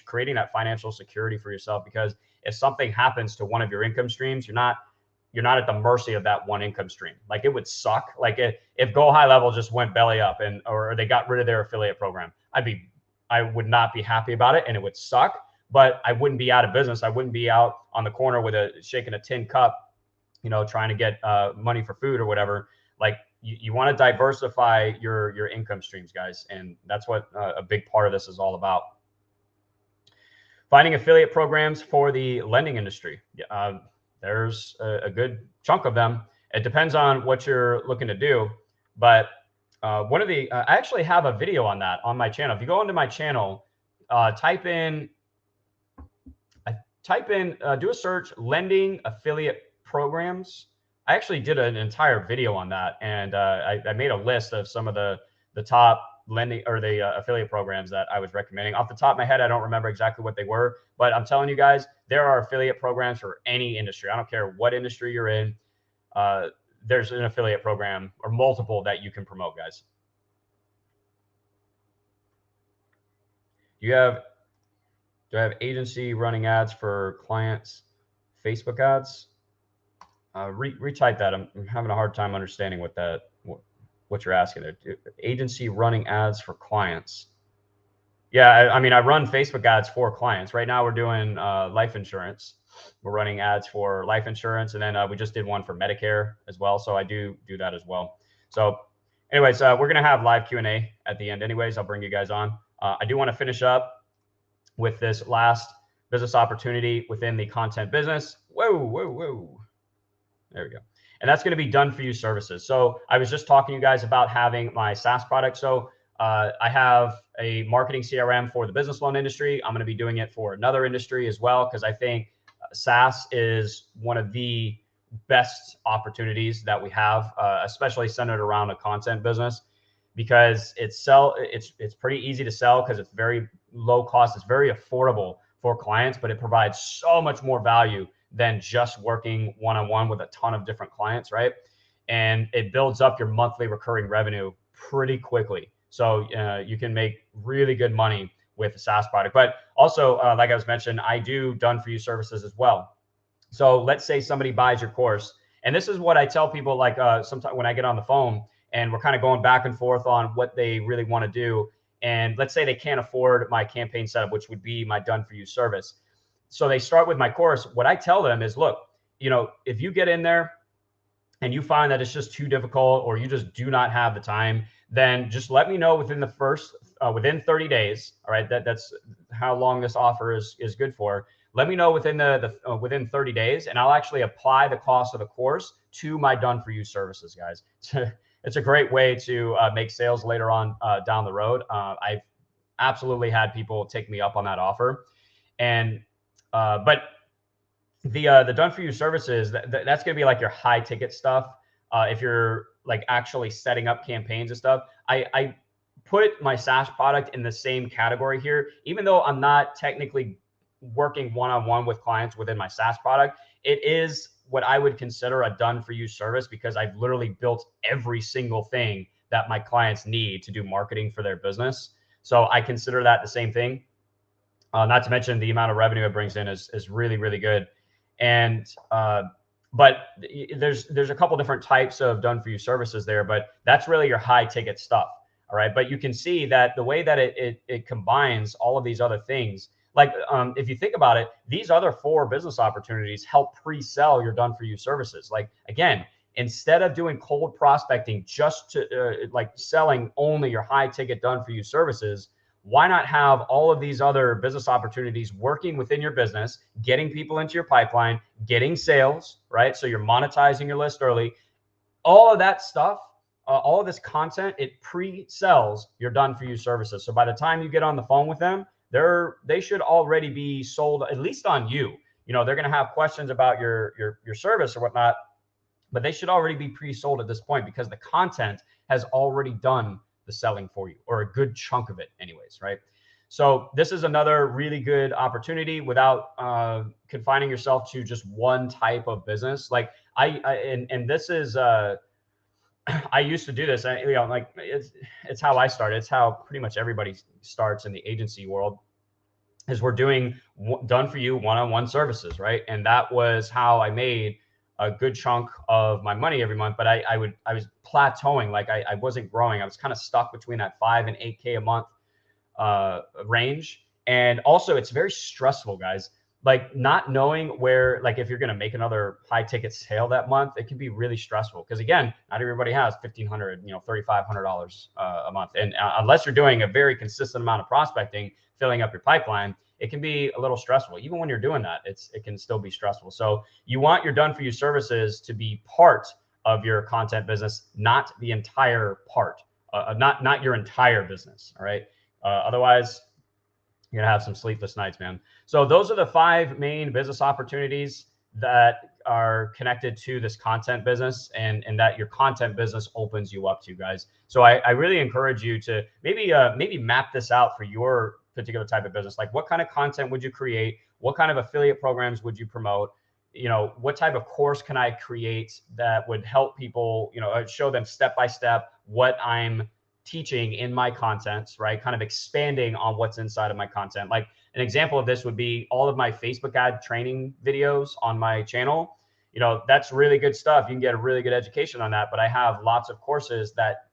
creating that financial security for yourself, because if something happens to one of your income streams, you're not at the mercy of that one income stream. Like, it would suck. Like if GoHighLevel just went belly up or they got rid of their affiliate program, I would not be happy about it, and it would suck, but I wouldn't be out of business. I wouldn't be out on the corner shaking a tin cup, trying to get money for food or whatever. Like, you want to diversify your income streams, guys. And that's what a big part of this is all about. Finding affiliate programs for the lending industry. There's a good chunk of them. It depends on what you're looking to do. But I actually have a video on that on my channel. If you go into my channel, do a search, lending affiliate programs. I actually did an entire video on that. And I made a list of some of the top lending or the affiliate programs that I was recommending. Off the top of my head, I don't remember exactly what they were, but I'm telling you guys, there are affiliate programs for any industry. I don't care what industry you're in. There's an affiliate program or multiple that you can promote, guys. Do I have agency running ads for clients, Facebook ads? Retype that. I'm having a hard time understanding what you're asking there. Agency running ads for clients. Yeah, I run Facebook ads for clients. Right now we're doing life insurance. We're running ads for life insurance, and then we just did one for Medicare as well. So I do that as well. So anyways, we're going to have live Q&A at the end anyways. I'll bring you guys on. I do want to finish up with this last business opportunity within the content business. Whoa. There we go. And that's going to be done for you services. So I was just talking to you guys about having my SaaS product. So I have a marketing CRM for the business loan industry. I'm going to be doing it for another industry as well, because I think SaaS is one of the best opportunities that we have, especially centered around a content business, because it's pretty easy to sell because it's very low cost. It's very affordable for clients, but it provides so much more value than just working one-on-one with a ton of different clients, right? And it builds up your monthly recurring revenue pretty quickly. So you can make really good money with a SaaS product. But also, like I was mentioning, I do done for you services as well. So let's say somebody buys your course. And this is what I tell people, like sometimes when I get on the phone and we're kind of going back and forth on what they really want to do. And let's say they can't afford my campaign setup, which would be my done for you service. So they start with my course. What I tell them is, look, if you get in there and you find that it's just too difficult, or you just do not have the time, then just let me know within within 30 days. All right. That's how long this offer is good for. Let me know within within 30 days, and I'll actually apply the cost of the course to my done for you services, guys. it's a great way to make sales later on down the road. I've absolutely had people take me up on that offer. And but the done for you services, that's going to be like your high ticket stuff. If you're like actually setting up campaigns and stuff, I put my SaaS product in the same category here, even though I'm not technically working one-on-one with clients within my SaaS product. It is what I would consider a done for you service, because I've literally built every single thing that my clients need to do marketing for their business. So I consider that the same thing. Not to mention the amount of revenue it brings in is really, really good. And but there's a couple different types of done for you services there, but that's really your high ticket stuff. All right. But you can see that the way that it combines all of these other things, like if you think about it, these other 4 business opportunities help pre-sell your done for you services. Like, again, instead of doing cold prospecting just to like selling only your high ticket done for you services, why not have all of these other business opportunities working within your business, getting people into your pipeline, getting sales, right? So you're monetizing your list early. All of that stuff, all of this content, it pre-sells your done for you services. So by the time you get on the phone with them, they should already be sold, at least on you. You know, they're going to have questions about your service or whatnot, but they should already be pre-sold at this point, because the content has already done the selling for you, or a good chunk of it anyways, right? So this is another really good opportunity without confining yourself to just one type of business. Like and this is I used to do this. Like it's how I started. It's how pretty much everybody starts in the agency world, is we're doing done for you one-on-one services, right? And that was how I made a good chunk of my money every month. But I was plateauing, like I wasn't growing. I was kind of stuck between that 5 and 8K a month range. And also, it's very stressful, guys. Like, not knowing where, like, if you're going to make another high ticket sale that month, it can be really stressful, because again, not everybody has $1,500, $3,500 a month. And unless you're doing a very consistent amount of prospecting, filling up your pipeline, it can be a little stressful. Even when you're doing that, it can still be stressful. So you want your done for you services to be part of your content business, not the entire part, not your entire business. All right. Otherwise, you're gonna have some sleepless nights, man. So those are the 5 main business opportunities that are connected to this content business, and that your content business opens you up to, guys. So I really encourage you to maybe map this out for your particular type of business. Like, what kind of content would you create? What kind of affiliate programs would you promote? What type of course can I create that would help people, show them step by step what I'm teaching in my content, right? Kind of expanding on what's inside of my content. Like, an example of this would be all of my Facebook ad training videos on my channel. That's really good stuff. You can get a really good education on that, but I have lots of courses that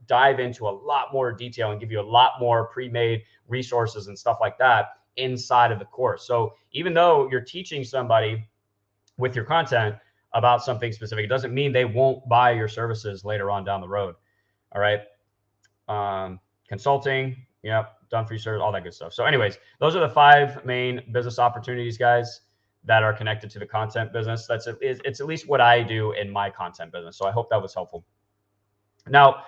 dive into a lot more detail and give you a lot more pre-made resources and stuff like that inside of the course. So even though you're teaching somebody with your content about something specific, it doesn't mean they won't buy your services later on down the road. All right. Consulting, done for you service, all that good stuff. So anyways, those are the 5 main business opportunities, guys, that are connected to the content business. It's at least what I do in my content business. So I hope that was helpful. Now,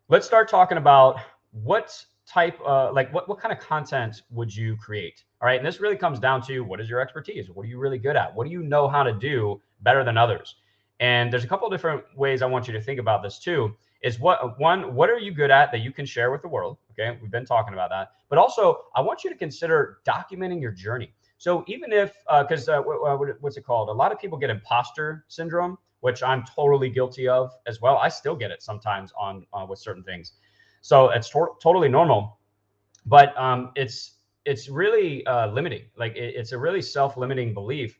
let's start talking about what type, what kind of content would you create? All right. And this really comes down to, what is your expertise? What are you really good at? What do you know how to do better than others? And there's a couple of different ways I want you to think about this too. Is what are you good at that you can share with the world? Okay, we've been talking about that. But also, I want you to consider documenting your journey. So even if, because what's it called? A lot of people get imposter syndrome, which I'm totally guilty of as well. I still get it sometimes on with certain things. So it's totally normal, but it's really limiting. Like, it's a really self-limiting belief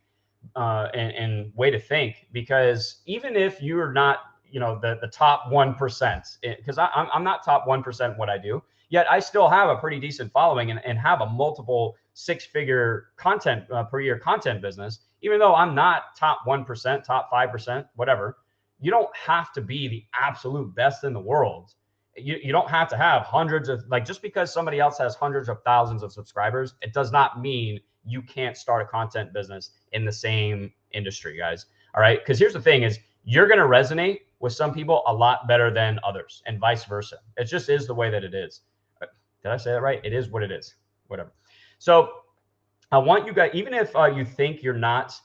and way to think, because even if you're not the top 1%, because I'm not top 1% what I do, yet I still have a pretty decent following and have a multiple 6-figure content per year content business. Even though I'm not top 1%, top 5%, whatever, you don't have to be the absolute best in the world. You don't have to have hundreds of, like, just because somebody else has hundreds of thousands of subscribers, it does not mean you can't start a content business in the same industry, guys. All right. Because here's the thing is, you're going to resonate with some people a lot better than others, and vice versa. It just is the way that it is. Did I say that right? It is what it is. Whatever. So I want you guys, even if you think you're not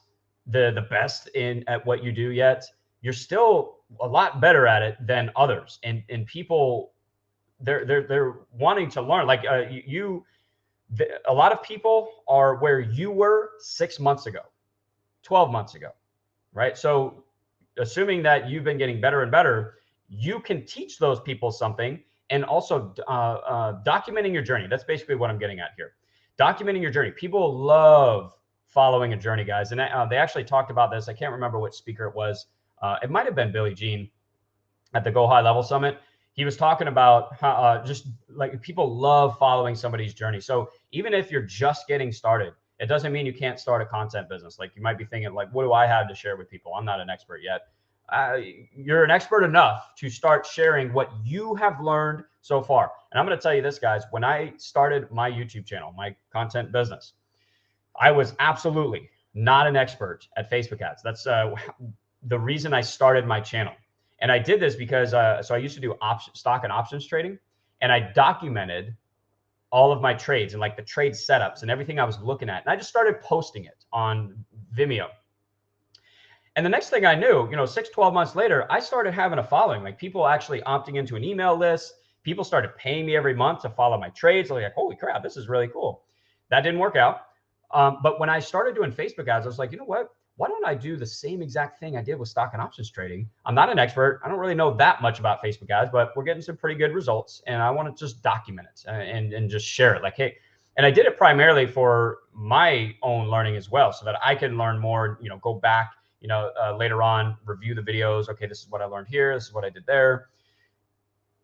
the best at what you do yet, you're still a lot better at it than others. And people, they're wanting to learn. Like a lot of people are where you were 6 months ago, 12 months ago, right? So assuming that you've been getting better and better, you can teach those people something. And also documenting your journey. That's basically what I'm getting at here. Documenting your journey. People love following a journey, guys. And they actually talked about this. I can't remember what speaker it was. It might have been Billy Jean at the Go High Level Summit. He was talking about how just like people love following somebody's journey. So even if you're just getting started, it doesn't mean you can't start a content business. Like you might be thinking like, what do I have to share with people? I'm not an expert yet. You're an expert enough to start sharing what you have learned so far. And I'm going to tell you this, guys, when I started my YouTube channel, my content business, I was absolutely not an expert at Facebook ads. That's the reason I started my channel. And I did this because, so I used to do stock and options trading, and I documented all of my trades and like the trade setups and everything I was looking at. And I just started posting it on Vimeo. And the next thing I knew, 12 months later, I started having a following, like people actually opting into an email list. People started paying me every month to follow my trades. I was like, holy crap, this is really cool. That didn't work out. But when I started doing Facebook ads, I was like, you know what? Why don't I do the same exact thing I did with stock and options trading? I'm not an expert. I don't really know that much about Facebook ads, but we're getting some pretty good results. And I want to just document it and just share it. Like, hey, and I did it primarily for my own learning as well, so that I can learn more, go back, later on, review the videos. Okay, this is what I learned here. This is what I did there.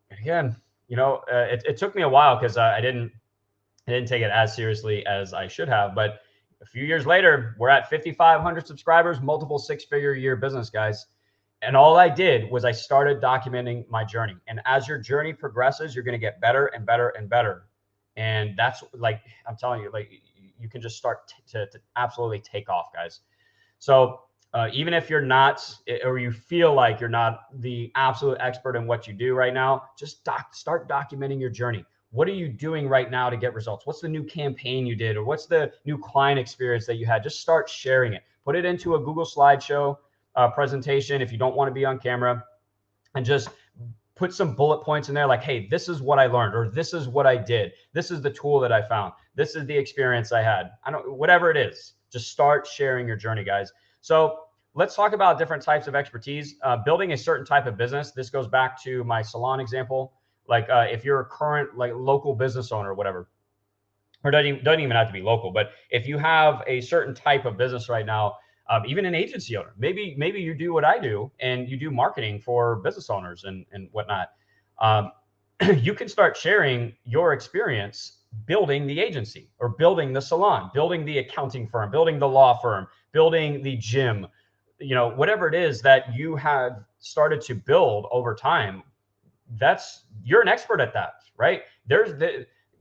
And again, it took me a while because I didn't take it as seriously as I should have. But a few years later, we're at 5,500 subscribers, multiple six-figure year business, guys. And all I did was I started documenting my journey. And as your journey progresses, you're going to get better and better and better. And that's like, I'm telling you, like you can just start to absolutely take off, guys. So even if you're not, or you feel like you're not the absolute expert in what you do right now, just start documenting your journey. What are you doing right now to get results? What's the new campaign you did? Or what's the new client experience that you had? Just start sharing it. Put it into a Google slideshow presentation if you don't want to be on camera, and just put some bullet points in there like, hey, this is what I learned, or this is what I did. This is the tool that I found. This is the experience I had. Whatever it is, just start sharing your journey, guys. So let's talk about different types of expertise. Building a certain type of business. This goes back to my salon example. Like if you're a current like local business owner or whatever, or doesn't even have to be local, but if you have a certain type of business right now, even an agency owner, maybe you do what I do and you do marketing for business owners and whatnot. You can start sharing your experience building the agency or building the salon, building the accounting firm, building the law firm, building the gym, whatever it is that you have started to build over time. You're an expert at that, right?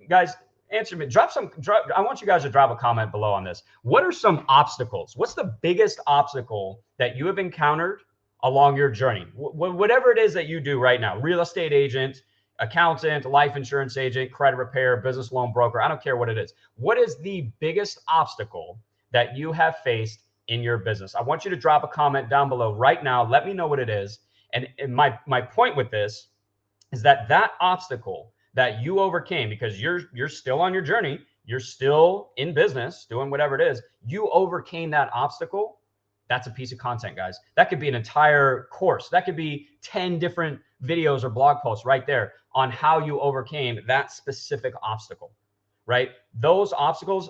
Guys, answer me. I want you guys to drop a comment below on this. What are some obstacles? What's the biggest obstacle that you have encountered along your journey? Whatever it is that you do right now, real estate agent, accountant, life insurance agent, credit repair, business loan broker, I don't care what it is. What is the biggest obstacle that you have faced in your business? I want you to drop a comment down below right now. Let me know what it is. And my point with this is that obstacle that you overcame, because you're still on your journey, you're still in business doing whatever it is, you overcame that obstacle. That's a piece of content, guys. That could be an entire course. That could be 10 different videos or blog posts right there on how you overcame that specific obstacle, right? Those obstacles,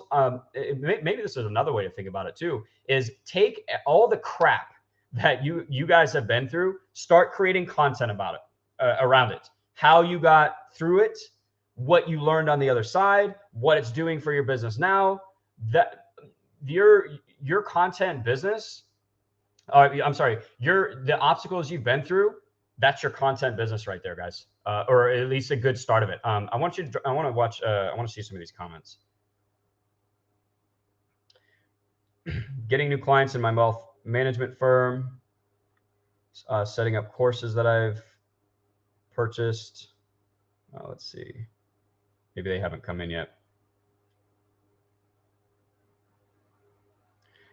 maybe this is another way to think about it too, is take all the crap that you guys have been through, start creating content about it. Around it, how you got through it, what you learned on the other side, what it's doing for your business now. That your content business, the obstacles you've been through, that's your content business right there, guys, or at least a good start of it. I want to see some of these comments. Getting new clients in my wealth management firm. setting up courses that I've purchased. Let's see. Maybe they haven't come in yet.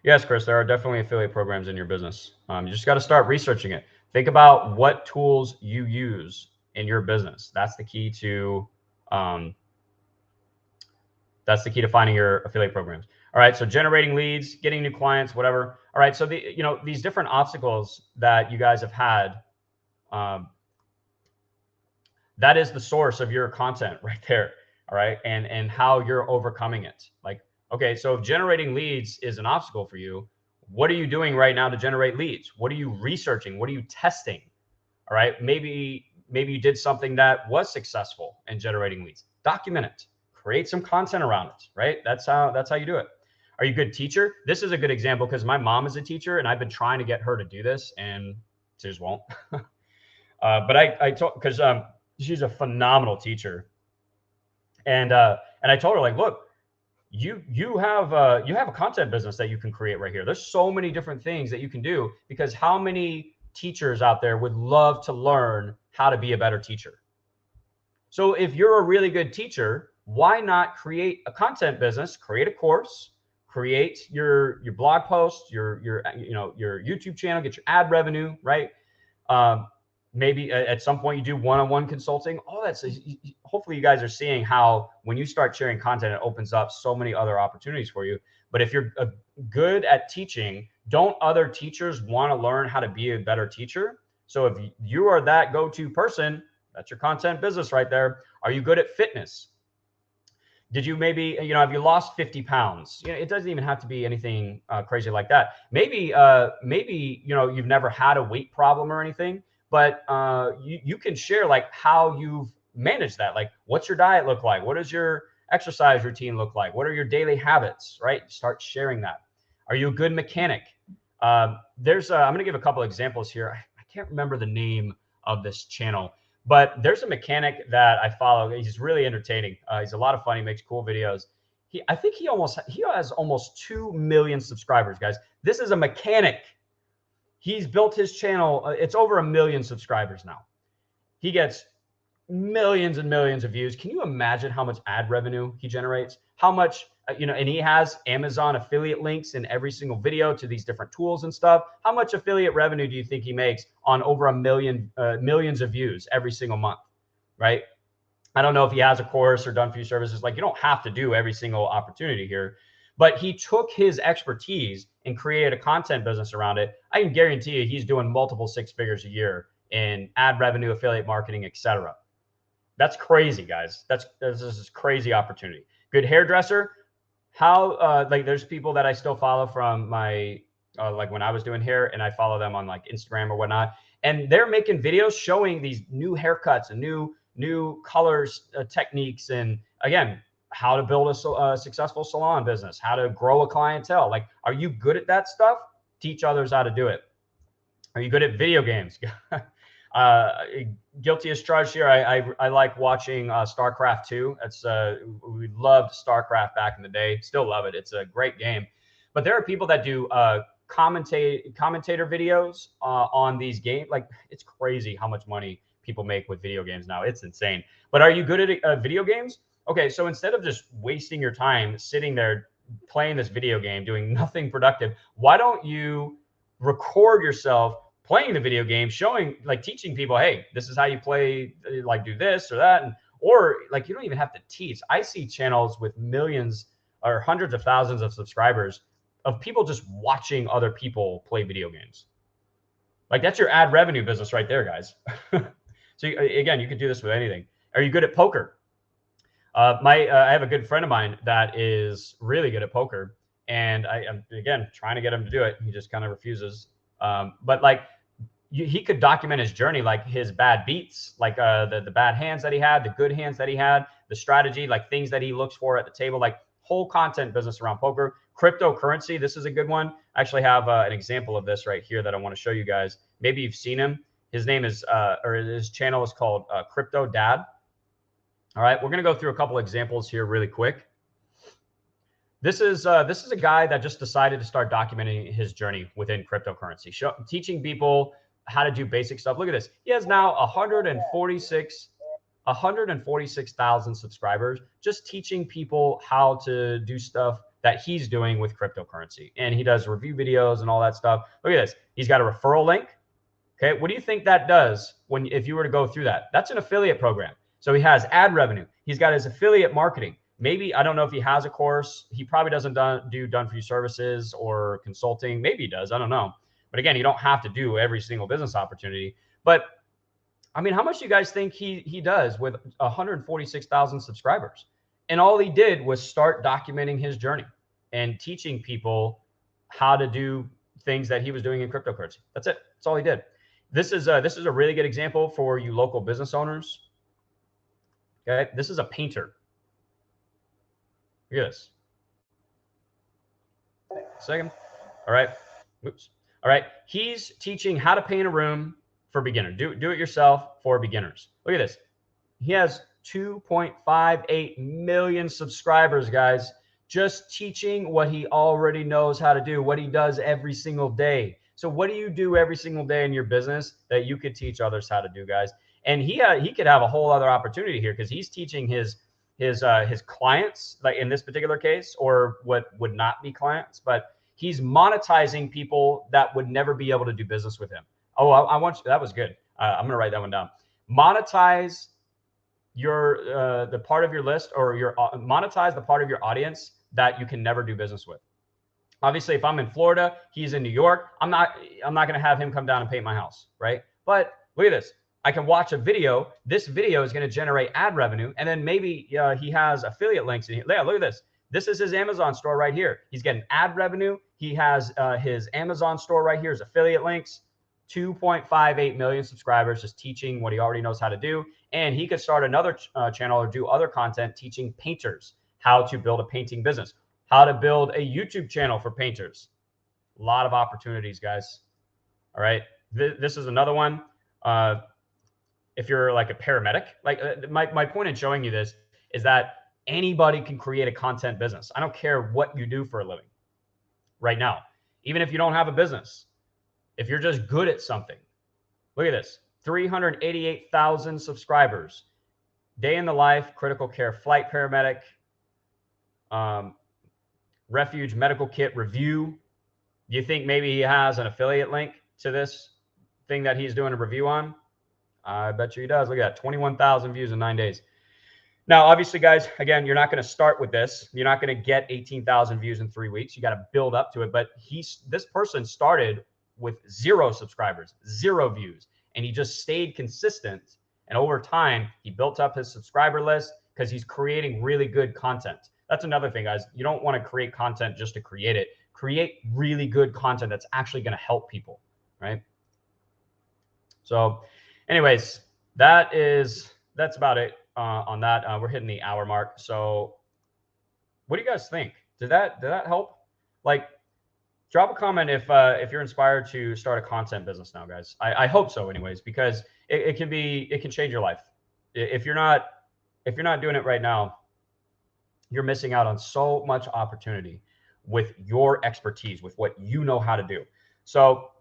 Yes, Chris, there are definitely affiliate programs in your business. You just got to start researching it. Think about what tools you use in your business. That's the key to finding your affiliate programs. All right, so generating leads, getting new clients, whatever. All right, so these different obstacles that you guys have had, that is the source of your content right there. All right, and how you're overcoming it. Like, okay, so if generating leads is an obstacle for you, what are you doing right now to generate leads? What are you researching? What are you testing? All right, maybe you did something that was successful in generating leads. Document it. Create some content around it. Right? That's how you do it. Are you a good teacher? This is a good example because my mom is a teacher, and I've been trying to get her to do this, and she just won't. But I told, because she's a phenomenal teacher, and I told her, like, look, you have a content business that you can create right here. There's so many different things that you can do, because how many teachers out there would love to learn how to be a better teacher? So if you're a really good teacher, why not create a content business, create a course, create your blog post, your YouTube channel, get your ad revenue, right? Maybe at some point you do one-on-one consulting. Hopefully you guys are seeing how when you start sharing content, it opens up so many other opportunities for you. But if you're good at teaching, don't other teachers want to learn how to be a better teacher? So if you are that go-to person, that's your content business right there. Are you good at fitness? Did you maybe, have you lost 50 pounds? It doesn't even have to be anything crazy like that. Maybe, you've never had a weight problem or anything, but you can share like how you've managed that. Like, what's your diet look like? What does your exercise routine look like? What are your daily habits, right? Start sharing that. Are you a good mechanic? I'm going to give a couple examples here. I can't remember the name of this channel, but there's a mechanic that I follow. He's really entertaining. He's a lot of fun. He makes cool videos. I think he has almost 2 million subscribers, guys. This is a mechanic. He's built his channel. It's over 1 million subscribers now. He gets millions and millions of views. Can you imagine how much ad revenue he generates? How much, and he has Amazon affiliate links in every single video to these different tools and stuff. How much affiliate revenue do you think he makes on over 1 million, millions of views every single month, right? I don't know if he has a course or done few services. Like, you don't have to do every single opportunity here, but he took his expertise and created a content business around it. I can guarantee you he's doing multiple 6 figures a year in ad revenue, affiliate marketing, etc. That's crazy, guys. This is crazy opportunity. Good hairdresser. There's people that I still follow from my, like when I was doing hair, and I follow them on like Instagram or whatnot. And they're making videos showing these new haircuts and new colors, techniques. And again, how to build a successful salon business, how to grow a clientele. Like, are you good at that stuff? Teach others how to do it. Are you good at video games? Guilty as charged here. I like watching StarCraft 2. We loved StarCraft back in the day. Still love it. It's a great game. But there are people that do commentator videos on these games. Like, it's crazy how much money people make with video games now. It's insane. But are you good at video games? Okay, so instead of just wasting your time sitting there playing this video game, doing nothing productive, why don't you record yourself playing the video game, showing, like, teaching people, hey, this is how you play, like, do this or that. Or like, you don't even have to teach. I see channels with millions or hundreds of thousands of subscribers of people just watching other people play video games. Like, that's your ad revenue business right there, guys. So again, you could do this with anything. Are you good at poker? I have a good friend of mine that is really good at poker, and I'm again trying to get him to do it. He just kind of refuses. But like, he could document his journey, like his bad beats, like the bad hands that he had, the good hands that he had, the strategy, like things that he looks for at the table, like whole content business around poker. Cryptocurrency, this is a good one. I actually have an example of this right here that I want to show you guys. Maybe you've seen him. His name is, or his channel is called Crypto Dad. All right, we're going to go through a couple examples here really quick. This is a guy that just decided to start documenting his journey within cryptocurrency, teaching people how to do basic stuff. Look at this. He has now 146,000 subscribers just teaching people how to do stuff that he's doing with cryptocurrency. And he does review videos and all that stuff. Look at this. He's got a referral link. Okay. What do you think that does if you were to go through that? That's an affiliate program. So he has ad revenue. He's got his affiliate marketing. Maybe, I don't know if he has a course. He probably doesn't do done for you services or consulting. Maybe he does. I don't know. But again, you don't have to do every single business opportunity. But I mean, how much do you guys think he does with 146,000 subscribers? And all he did was start documenting his journey and teaching people how to do things that he was doing in cryptocurrency. That's it. That's all he did. This is a really good example for you local business owners. Okay, this is a painter. Look at this. Second. All right. Oops. All right. He's teaching how to paint a room for beginners. Do it yourself for beginners. Look at this. He has 2.58 million subscribers, guys, just teaching what he already knows how to do, what he does every single day. So what do you do every single day in your business that you could teach others how to do, guys? And he could have a whole other opportunity here because he's teaching his clients, like in this particular case, or what would not be clients, but he's monetizing people that would never be able to do business with him. Oh, I want you, that was good. I'm going to write that one down. Monetize the part of your list, or monetize the part of your audience that you can never do business with. Obviously, if I'm in Florida, he's in New York, I'm not going to have him come down and paint my house, right? But look at this. I can watch a video. This video is going to generate ad revenue, and then maybe he has affiliate links. Yeah, look at this. This is his Amazon store right here. He's getting ad revenue. He has his Amazon store right here, his affiliate links. 2.58 million subscribers, just teaching what he already knows how to do. And he could start another channel or do other content teaching painters how to build a painting business, how to build a YouTube channel for painters. A lot of opportunities, guys. All right. This is another one. If you're like a paramedic, like my point in showing you this is that anybody can create a content business. I don't care what you do for a living right now, even if you don't have a business. If you're just good at something, look at this, 388,000 subscribers, day in the life, critical care flight paramedic, refuge medical kit review. Do you think maybe he has an affiliate link to this thing that he's doing a review on? I bet you he does. Look at that, 21,000 views in 9 days. Now, obviously, guys, again, you're not going to start with this. You're not going to get 18,000 views in 3 weeks. You got to build up to it. But this person started with 0 subscribers, 0 views, and he just stayed consistent. And over time, he built up his subscriber list because he's creating really good content. That's another thing, guys. You don't want to create content just to create it. Create really good content that's actually going to help people, right? So anyways, that's about it on that. We're hitting the hour mark. So what do you guys think? Did that help? Like, drop a comment if you're inspired to start a content business now, guys. I hope so, anyways, because it can change your life. If you're not doing it right now, you're missing out on so much opportunity with your expertise, with what you know how to do. So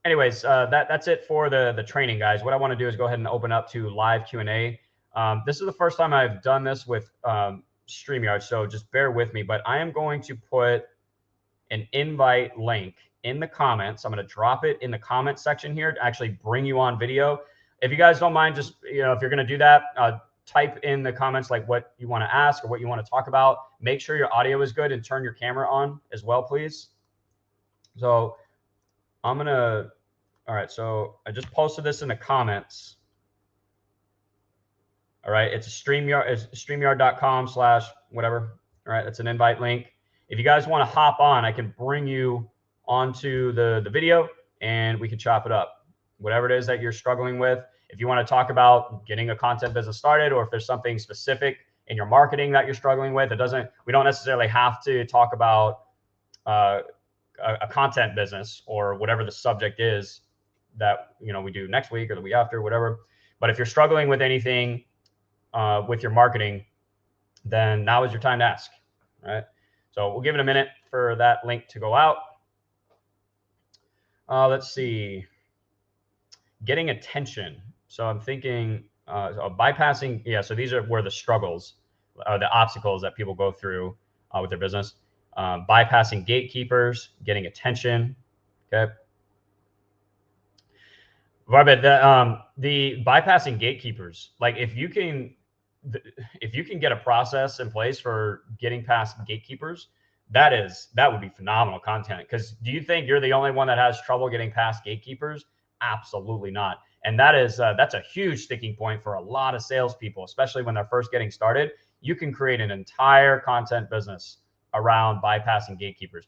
anyways, that's it for the training, guys. What I want to do is go ahead and open up to live Q&A. This is the first time I've done this with StreamYard, so just bear with me. But I am going to put an invite link in the comments. I'm going to drop it in the comment section here to actually bring you on video. If you guys don't mind, just, if you're going to do that, type in the comments like what you want to ask or what you want to talk about. Make sure your audio is good and turn your camera on as well, please. So I'm going to, all right. So I just posted this in the comments. All right. It's a StreamYard, it's StreamYard.com/whatever. All right. That's an invite link. If you guys want to hop on, I can bring you onto the video and we can chop it up. Whatever it is that you're struggling with. If you want to talk about getting a content business started, or if there's something specific in your marketing that you're struggling with, we don't necessarily have to talk about a content business or whatever the subject is that we do next week or the week after, whatever. But if you're struggling with anything with your marketing, then now is your time to ask. All right. So we'll give it a minute for that link to go out. Let's see. getting attention. So I'm thinking bypassing. Yeah. So these are where the struggles, the obstacles that people go through with their business. Bypassing gatekeepers, getting attention. Okay. Varbed, the bypassing gatekeepers, like if you can get a process in place for getting past gatekeepers, that would be phenomenal content. Because do you think you're the only one that has trouble getting past gatekeepers? Absolutely not. And that's a huge sticking point for a lot of salespeople, especially when they're first getting started. You can create an entire content business around bypassing gatekeepers,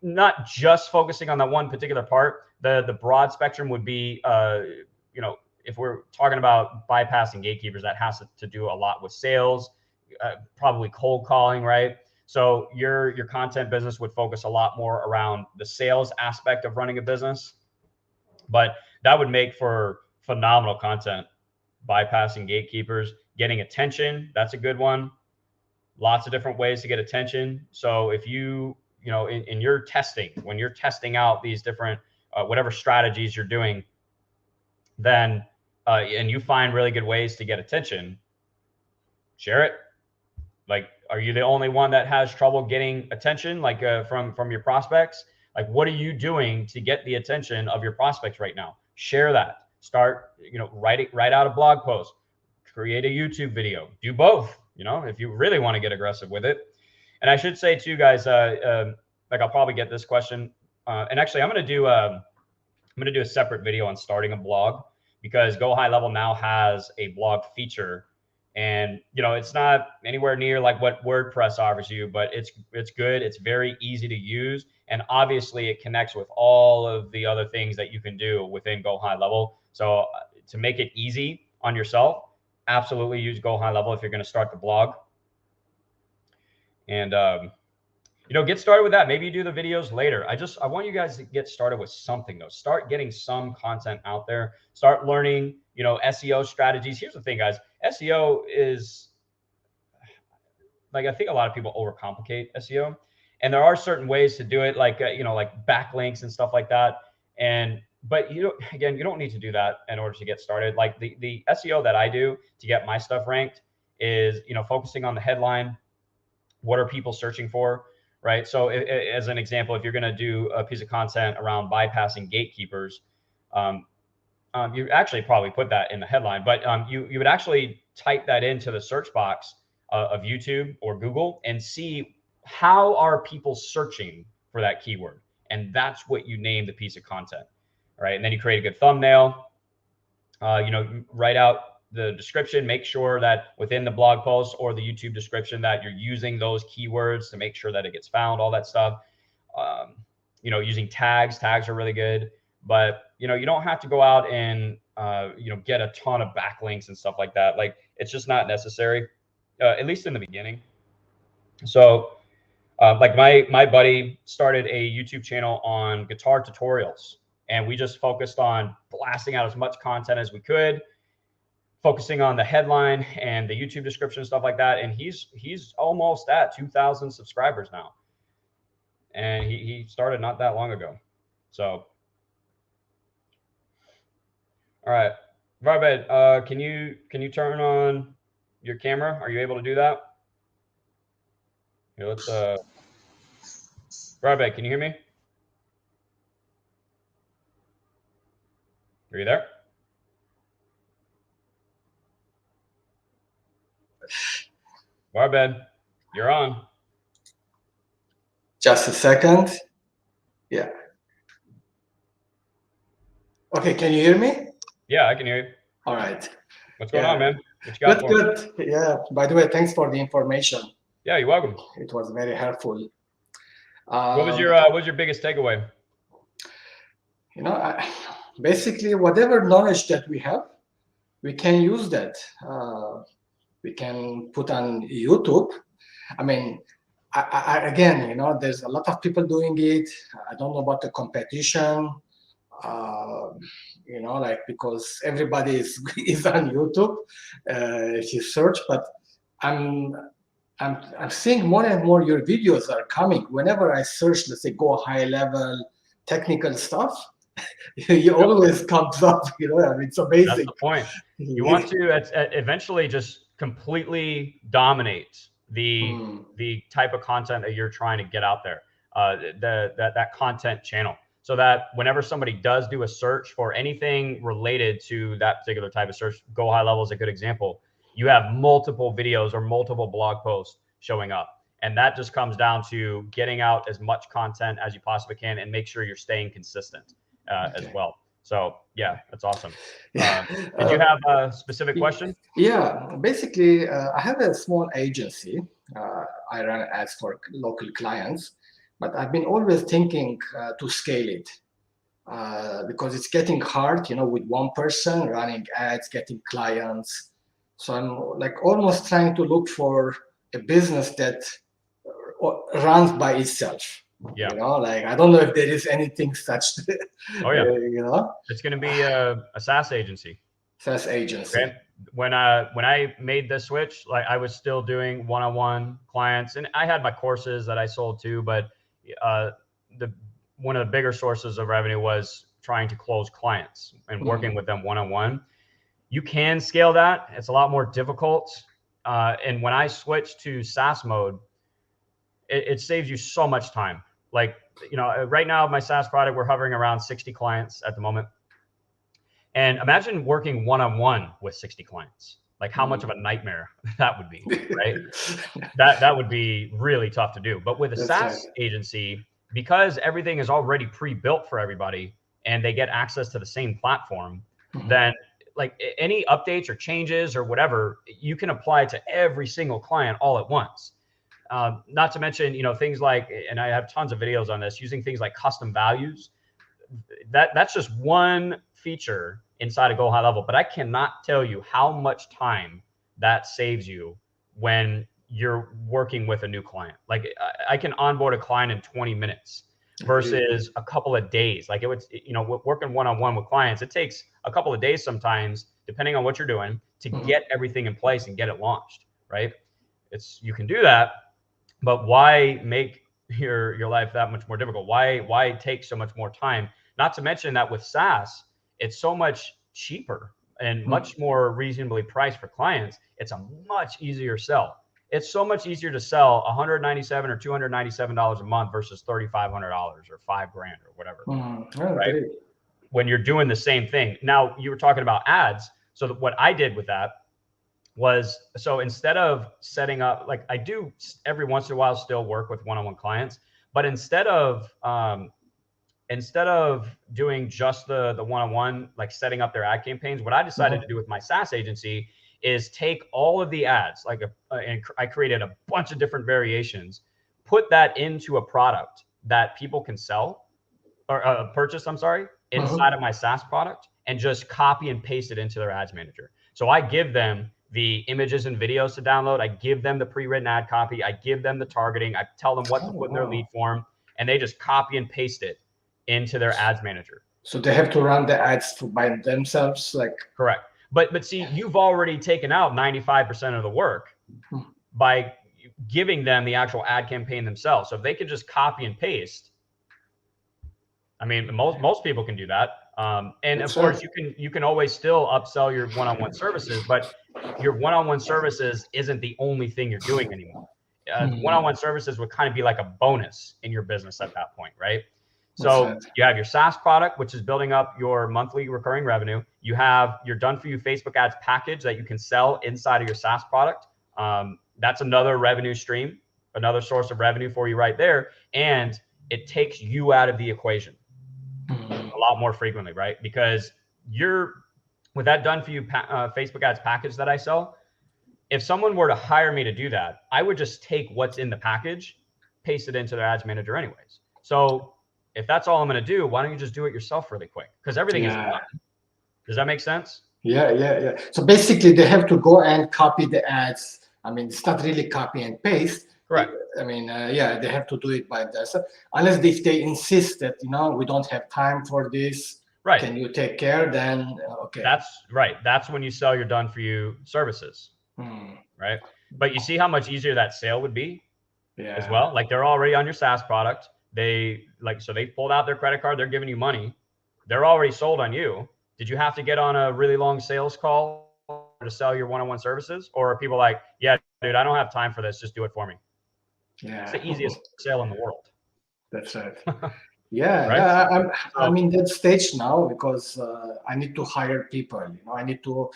not just focusing on that one particular part. The broad spectrum would be, if we're talking about bypassing gatekeepers, that has to do a lot with sales, probably cold calling, right? So your content business would focus a lot more around the sales aspect of running a business, but that would make for phenomenal content. Bypassing gatekeepers, getting attention, that's a good one. Lots of different ways to get attention. So if in your testing, when you're testing out these different whatever strategies you're doing, then and you find really good ways to get attention, share it. Like, are you the only one that has trouble getting attention, like from your prospects? Like, what are you doing to get the attention of your prospects right now? Share that. Start, write out a blog post, create a YouTube video, do both, if you really want to get aggressive with it. And I should say too, guys, like I'll probably get this question. And actually I'm going to do a separate video on starting a blog, because GoHighLevel now has a blog feature, and it's not anywhere near like what WordPress offers you, but it's good. It's very easy to use, and obviously it connects with all of the other things that you can do within GoHighLevel. So to make it easy on yourself, absolutely use GoHighLevel if you're going to start the blog. And get started with that. Maybe you do the videos later. I want you guys to get started with something though. Start getting some content out there. Start learning, SEO strategies. Here's the thing, guys. SEO is, like, I think a lot of people overcomplicate SEO, and there are certain ways to do it, like like backlinks and stuff like that. But you don't need to do that in order to get started. Like the SEO that I do to get my stuff ranked is, focusing on the headline. What are people searching for? Right. So as an example, if you're going to do a piece of content around bypassing gatekeepers, you actually probably put that in the headline, but you would actually type that into the search box of YouTube or Google and see how are people searching for that keyword. And that's what you name the piece of content. All right. And then you create a good thumbnail, write out the description, make sure that within the blog post or the YouTube description that you're using those keywords to make sure that it gets found, all that stuff. Using tags are really good, but you don't have to go out and get a ton of backlinks and stuff like that. Like, it's just not necessary, at least in the beginning. So like my buddy started a YouTube channel on guitar tutorials, and we just focused on blasting out as much content as we could, focusing on the headline and the YouTube description, stuff like that. And he's almost at 2,000 subscribers now. And he started not that long ago. So, all right, Varbed, can you turn on your camera? Are you able to do that? Here, let's Varbed, can you hear me? Are you there? Varbed, you're on. Just a second. Yeah. Okay, can you hear me? Yeah, I can hear you. All right. What's going on, man? What you got for me? Good. Yeah. By the way, thanks for the information. Yeah, you're welcome. It was very helpful. What was your biggest takeaway? Basically, whatever knowledge that we have, we can use that. We can put on YouTube. I mean, again, there's a lot of people doing it. I don't know about the competition, because everybody is on YouTube if you search. But I'm seeing more and more your videos are coming. Whenever I search, let's say, GoHighLevel technical stuff, He Yep. always comes up, I mean, it's That's amazing. the point. You want to eventually just completely dominate Hmm. the type of content that you're trying to get out there, that content channel, so that whenever somebody does do a search for anything related to that particular type of search, Go High Level is a good example. You have multiple videos or multiple blog posts showing up, and that just comes down to getting out as much content as you possibly can and make sure you're staying consistent as Okay. well. So yeah, that's awesome. Yeah. Did you have a specific question? Yeah. Basically, I have a small agency. I run ads for local clients, but I've been always thinking to scale it because it's getting hard, with one person running ads, getting clients. So I'm like almost trying to look for a business that runs by itself. Yeah. Like I don't know if there is anything such, Oh yeah. you know, It's going to be a SaaS agency. SaaS agency. Okay. When I made the switch, like I was still doing one-on-one clients, and I had my courses that I sold too. But uh, the one of the bigger sources of revenue was trying to close clients and working Mm, with them one-on-one. You can scale that. It's a lot more difficult. And when I switched to SaaS mode, it saves you so much time. Like, right now, my SaaS product, we're hovering around 60 clients at the moment. And imagine working one-on-one with 60 clients. Like how much of mm. a nightmare that would be, right? That would be really tough to do. But with a That's right. SaaS agency, because everything is already pre-built for everybody and they get access to the same platform, Mhm. then like any updates or changes or whatever, you can apply to every single client all at once. Not to mention, things like, and I have tons of videos on this, using things like custom values. That's just one feature inside of Go High Level, but I cannot tell you how much time that saves you when you're working with a new client. Like I can onboard a client in 20 minutes Really. versus a couple of days. Like it would, working one-on-one with clients, it takes a couple of days sometimes, depending on what you're doing, to Mhm. get everything in place and get it launched, right? You can do that, but why make your life that much more difficult? Why take so much more time? Not to mention that with SaaS, it's so much cheaper and Mm. much more reasonably priced for clients. It's a much easier sell. It's so much easier to sell $197 or $297 a month versus $3,500 or $5,000 or whatever, Oh, right? great. When you're doing the same thing. Now you were talking about ads. So what I did with that was, so instead of setting up, like I do every once in a while still work with one-on-one clients, but instead of doing just the one-on-one, like setting up their ad campaigns, what I decided to Mhm. do with my SaaS agency is take all of the ads, like and I created a bunch of different variations, put that into a product that people can sell or purchase, I'm sorry, inside Mhm. of my SaaS product, and just copy and paste it into their ads manager. So I give them the images and videos to download. I give them the pre-written ad copy. I give them the targeting. I tell them what to Oh, put in their wow. lead form, and they just copy and paste it into their ads manager. So they have to run the ads by themselves, like. Correct. But see, you've already taken out 95% of the work Hmm. by giving them the actual ad campaign themselves. So if they can just copy and paste, I mean, most people can do that. And of That's right. course, you can always still upsell your one-on-one services, but your one-on-one services isn't the only thing you're doing anymore. Hmm. One-on-one services would kind of be like a bonus in your business at that point, right? That's So right. you have your SaaS product, which is building up your monthly recurring revenue. You have your done for you Facebook ads package that you can sell inside of your SaaS product. That's another revenue stream, another source of revenue for you right there. And it takes you out of the equation Hmm. a lot more frequently, right? Because you're with that done for you Facebook ads package that I sell. If someone were to hire me to do that, I would just take what's in the package, paste it into their ads manager, anyways. So if that's all I'm going to do, why don't you just do it yourself really quick? Because everything is Yeah. done. Does that make sense? Yeah, yeah, yeah. So basically, they have to go and copy the ads. I mean, it's not really copy and paste. Correct. I mean, yeah, they have to do it by themselves. Unless if they insist that, we don't have time for this, Right. can you take care? Then, okay. That's right. That's when you sell your done for you services, Hmm. right? But you see how much easier that sale would be as Yeah. well. Like they're already on your SaaS product. They pulled out their credit card. They're giving you money. they're already sold on you. Did you have to get on a really long sales call to sell your one-on-one services? Or are people like, yeah, dude, I don't have time for this. Just do it for me. It's Yeah. the easiest sale in the world. That's right. Yeah, Right? yeah. I'm So in that stage now because I need to hire people. I need to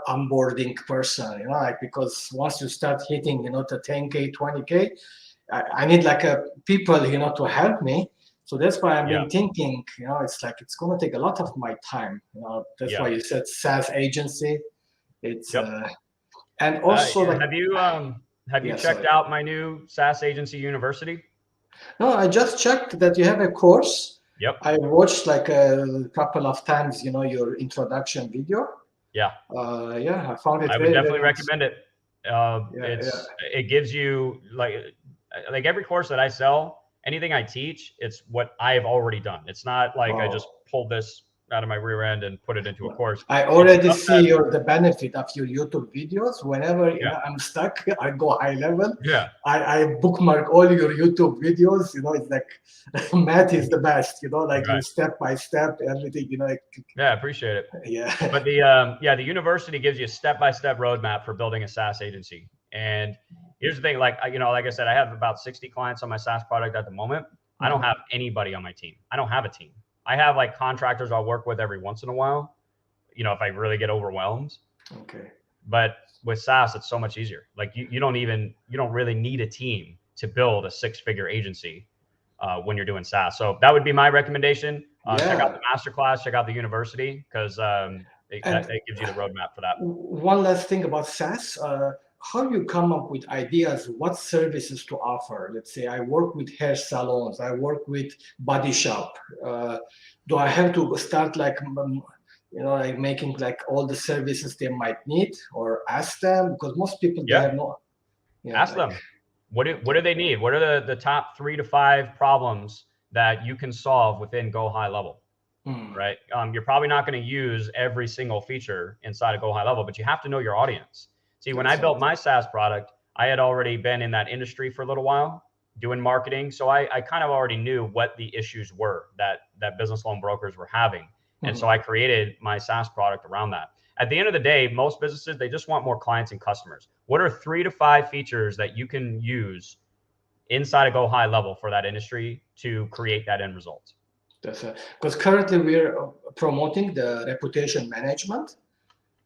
onboarding person. Like because once you start hitting, the 10K, 20K, I need like a people, to help me. So that's why I've yeah, been thinking. It's like it's gonna take a lot of my time. That's yeah, why you said SaaS agency. It's yep. and also like Have you yeah, checked sorry. out my new SaaS agency university? No, I just checked that you have a course. Yep. I watched like a couple of times, your introduction video. Yeah. Yeah, I found it I would very, definitely very interesting. recommend it. Yeah, yeah. It gives you like every course that I sell, anything I teach, it's what I've already done. It's not like I just Wow. pulled this out of my rear end and put it into a course. I It's already stuff that see the benefit of your YouTube videos. Whenever yeah, I'm stuck, I go high level. yeah, I bookmark all your YouTube videos. It's like Matt is the best. Like you right. step by step, everything. Yeah, I appreciate it. Yeah. But the university gives you a step-by-step roadmap for building a SaaS agency. And here's the thing, like I said, I have about 60 clients on my SaaS product at the moment. I don't Mhm. have anybody on my team. I don't have a team. I have like contractors I'll work with every once in a while, if I really get overwhelmed. Okay. But with SaaS, it's so much easier. Like you don't really need a team to build a six-figure agency when you're doing SaaS. So that would be my recommendation. Check out Yeah. the masterclass, check out the university, because And it gives you the roadmap for that. one last thing about SaaS, how you come up with ideas, what services to offer? Let's say I work with hair salons, I work with body shop. Do I have to start like, like making like all the services they might need or ask them? Because most people, they Yeah, have no, yeah, ask like, them. What okay. do they need? What are the top 3 to 5 problems that you can solve within GoHighLevel? Hmm. Right? You're probably not going to use every single feature inside of GoHighLevel, but you have to know your audience. See, when I That's right. built my SaaS product, I had already been in that industry for a little while doing marketing. So I kind of already knew what the issues were that business loan brokers were having. And so Mhm. I created my SaaS product around that. At the end of the day, most businesses, they just want more clients and customers. What are 3 to 5 features that you can use inside of GoHighLevel for that industry to create that end result? That's because currently we're promoting the reputation management.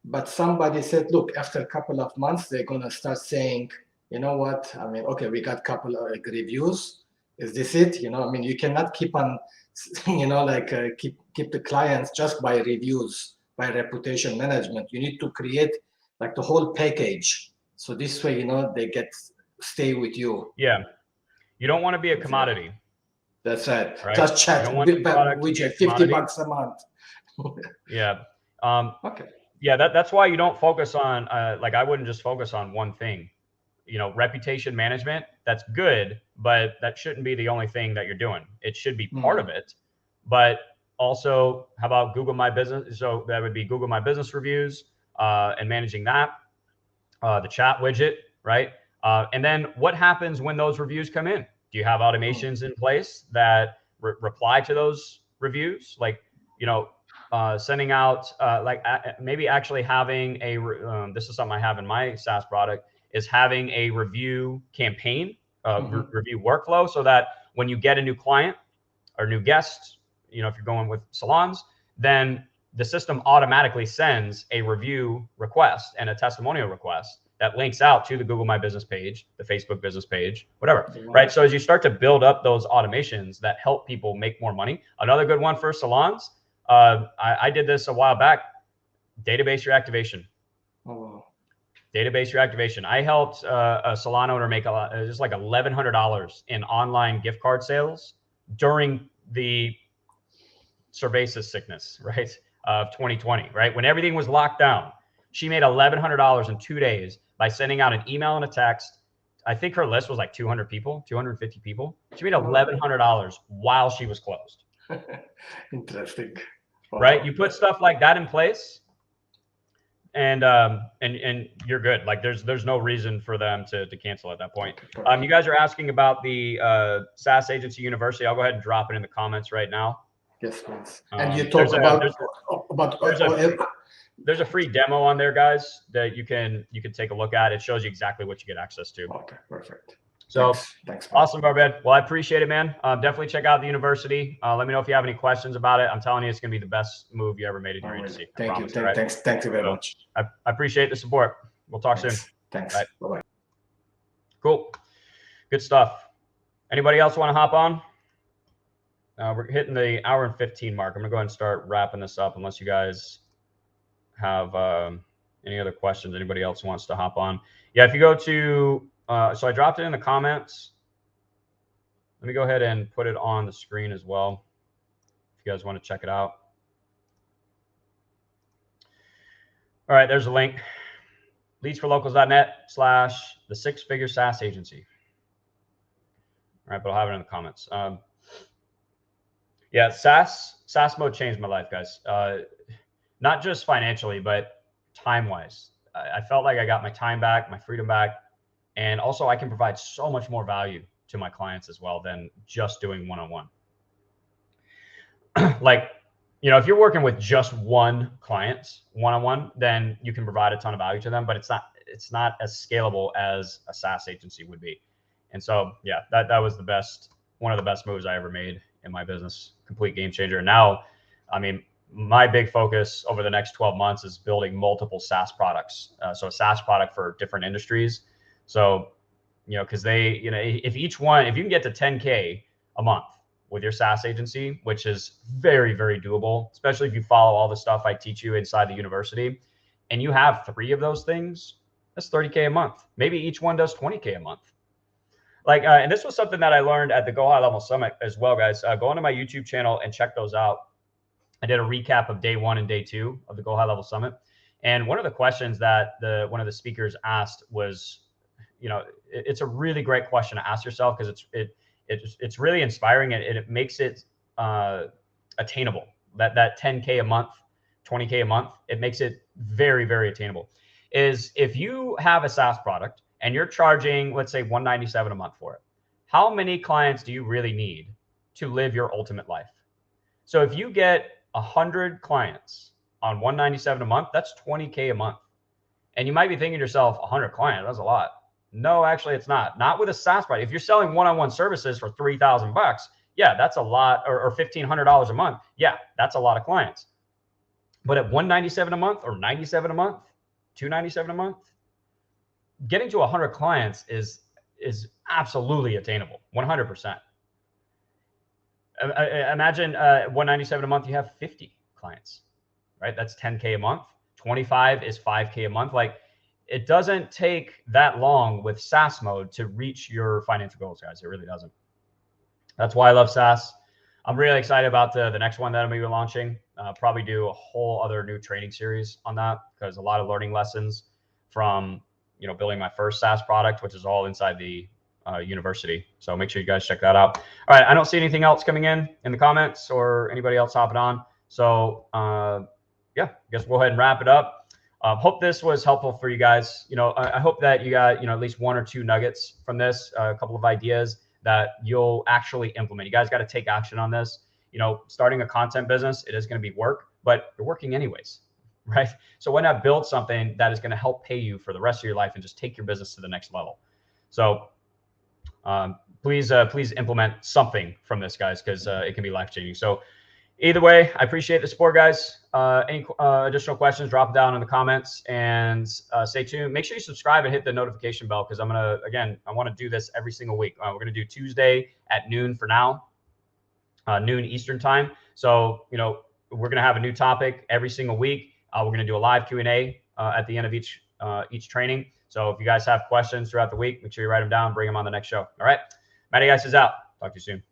But somebody said, look, after a couple of months, they're gonna start saying, you know what? I mean, okay, we got a couple of like, reviews. Is this it? I mean, you cannot keep on, like keep the clients just by reviews, by reputation management. You need to create like the whole package. So this way, they stay with you. Yeah. You don't want to be a That's it. commodity, That's right. right? Just You chat don't want your product to be a widget, 50 commodity. bucks a month. Yeah. Um, Okay. yeah, that's why you don't focus on like I wouldn't just focus on one thing. Reputation management, that's good, but that shouldn't be the only thing that you're doing. It should be part of Hmm. it. But also, how about Google My Business? So that would be Google My Business reviews and managing that, the chat widget, right? And then what happens when those reviews come in? Do you have Hmm. automations in place that reply to those reviews? Like, sending out, maybe actually having this is something I have in my SaaS product, is having a review campaign, Hmm. review workflow, so that when you get a new client or new guest, if you're going with salons, then the system automatically sends a review request and a testimonial request that links out to the Google My Business page, the Facebook business page, whatever, right? Wow. So as you start to build up those automations that help people make more money, another good one for salons, I did this a while back, database reactivation. Oh, Database reactivation. I helped a salon owner make just like $1,100 in online gift card sales during the cervasis sickness, right, of 2020, right? When everything was locked down, she made $1,100 in 2 days by sending out an email and a text. I think her list was like 200 people, 250 people. She made wow. $1,100 while she was closed, Interesting. right? Wow. You put stuff like that in place, and you're good. Like there's no reason for them to cancel at that point. Okay, You perfect. guys are asking about the SaaS Agency University. I'll go ahead and drop it in the comments right now. Yes, please. And you talk there's a free demo on there, guys, that you can take a look at. It shows you exactly what you get access to. Okay, perfect. So thanks, awesome, Barbed. Well, I appreciate it, man. Definitely check out the university. Let me know if you have any questions about it. I'm telling you, it's going to be the best move you ever made in your agency. Thank you. Thank you very much. I appreciate the support. We'll talk soon. Thanks. Bye-bye. Cool. Good stuff. Anybody else want to hop on? We're hitting the hour and 15 mark. I'm going to go ahead and start wrapping this up unless you guys have any other questions. Anybody else wants to hop on? Yeah, if you go to, so I dropped it in the comments. Let me go ahead and put it on the screen as well, if you guys want to check it out. All right, there's a link. leadsforlocals.net/the six-figure SaaS agency. All right, but I'll have it in the comments. Yeah, SaaS mode changed my life, guys. Not just financially, but time-wise. I felt like I got my time back, my freedom back, and also I can provide so much more value to my clients as well than just doing one-on-one. Like, you know, if you're working with just one client one-on-one, then you can provide a ton of value to them, but it's not as scalable as a SaaS agency would be. And so, yeah, that was one of the best moves I ever made in my business. Complete game changer. And now, I mean, my big focus over the next 12 months is building multiple SaaS products. So a SaaS product for different industries. So, you know, because if you can get to 10K a month with your SaaS agency, which is very, very doable, especially if you follow all the stuff I teach you inside the university, and you have 3 of those things, that's 30K a month. Maybe each one does 20K a month. Like, and this was something that I learned at the GoHighLevel Summit as well, guys. Go onto my YouTube channel and check those out. I did a recap of day 1 and day 2 of the GoHighLevel Summit. And one of the questions that one of the speakers asked was, you know, it's a really great question to ask yourself, because it's really inspiring, and it makes it attainable. That 10K a month, 20K a month, it makes it very, very attainable. Is if you have a SaaS product and you're charging, let's say, $197 a month for it, how many clients do you really need to live your ultimate life? So if you get 100 clients on $197 a month, that's 20K a month. And you might be thinking to yourself, 100 clients, that's a lot. No, actually, it's not. Not with a SaaS product. If you're selling one-on-one services for $3,000, yeah, that's a lot, or $1,500 a month. Yeah, that's a lot of clients. But at $197 a month, or $97 a month, $297 a month, getting to 100 clients is absolutely attainable, 100%. Imagine $197 a month, you have 50 clients, right? That's 10K a month. 25 is 5K a month. Like, it doesn't take that long with SaaS mode to reach your financial goals, guys. It really doesn't. That's why I love SaaS. I'm really excited about the next one that I'm going to be launching. Probably do a whole other new training series on that, because a lot of learning lessons from, you know, building my first SaaS product, which is all inside the university. So make sure you guys check that out. All right. I don't see anything else coming in the comments or anybody else hopping on. So yeah, I guess we'll go ahead and wrap it up. Hope this was helpful for you guys. You know, I hope that you got, you know, at least 1 or 2 nuggets from this, a couple of ideas that you'll actually implement. You guys got to take action on this. You know, starting a content business, it is going to be work, but you're working anyways, right? So why not build something that is going to help pay you for the rest of your life and just take your business to the next level? So please implement something from this, guys, because it can be life-changing. So either way, I appreciate the support, guys. Any additional questions, drop them down in the comments, and stay tuned. Make sure you subscribe and hit the notification bell, because I want to do this every single week. We're going to do Tuesday at noon for now, noon Eastern time. So, you know, we're going to have a new topic every single week. We're going to do a live Q&A at the end of each training. So if you guys have questions throughout the week, make sure you write them down, bring them on the next show. All right. MattieICE is out. Talk to you soon.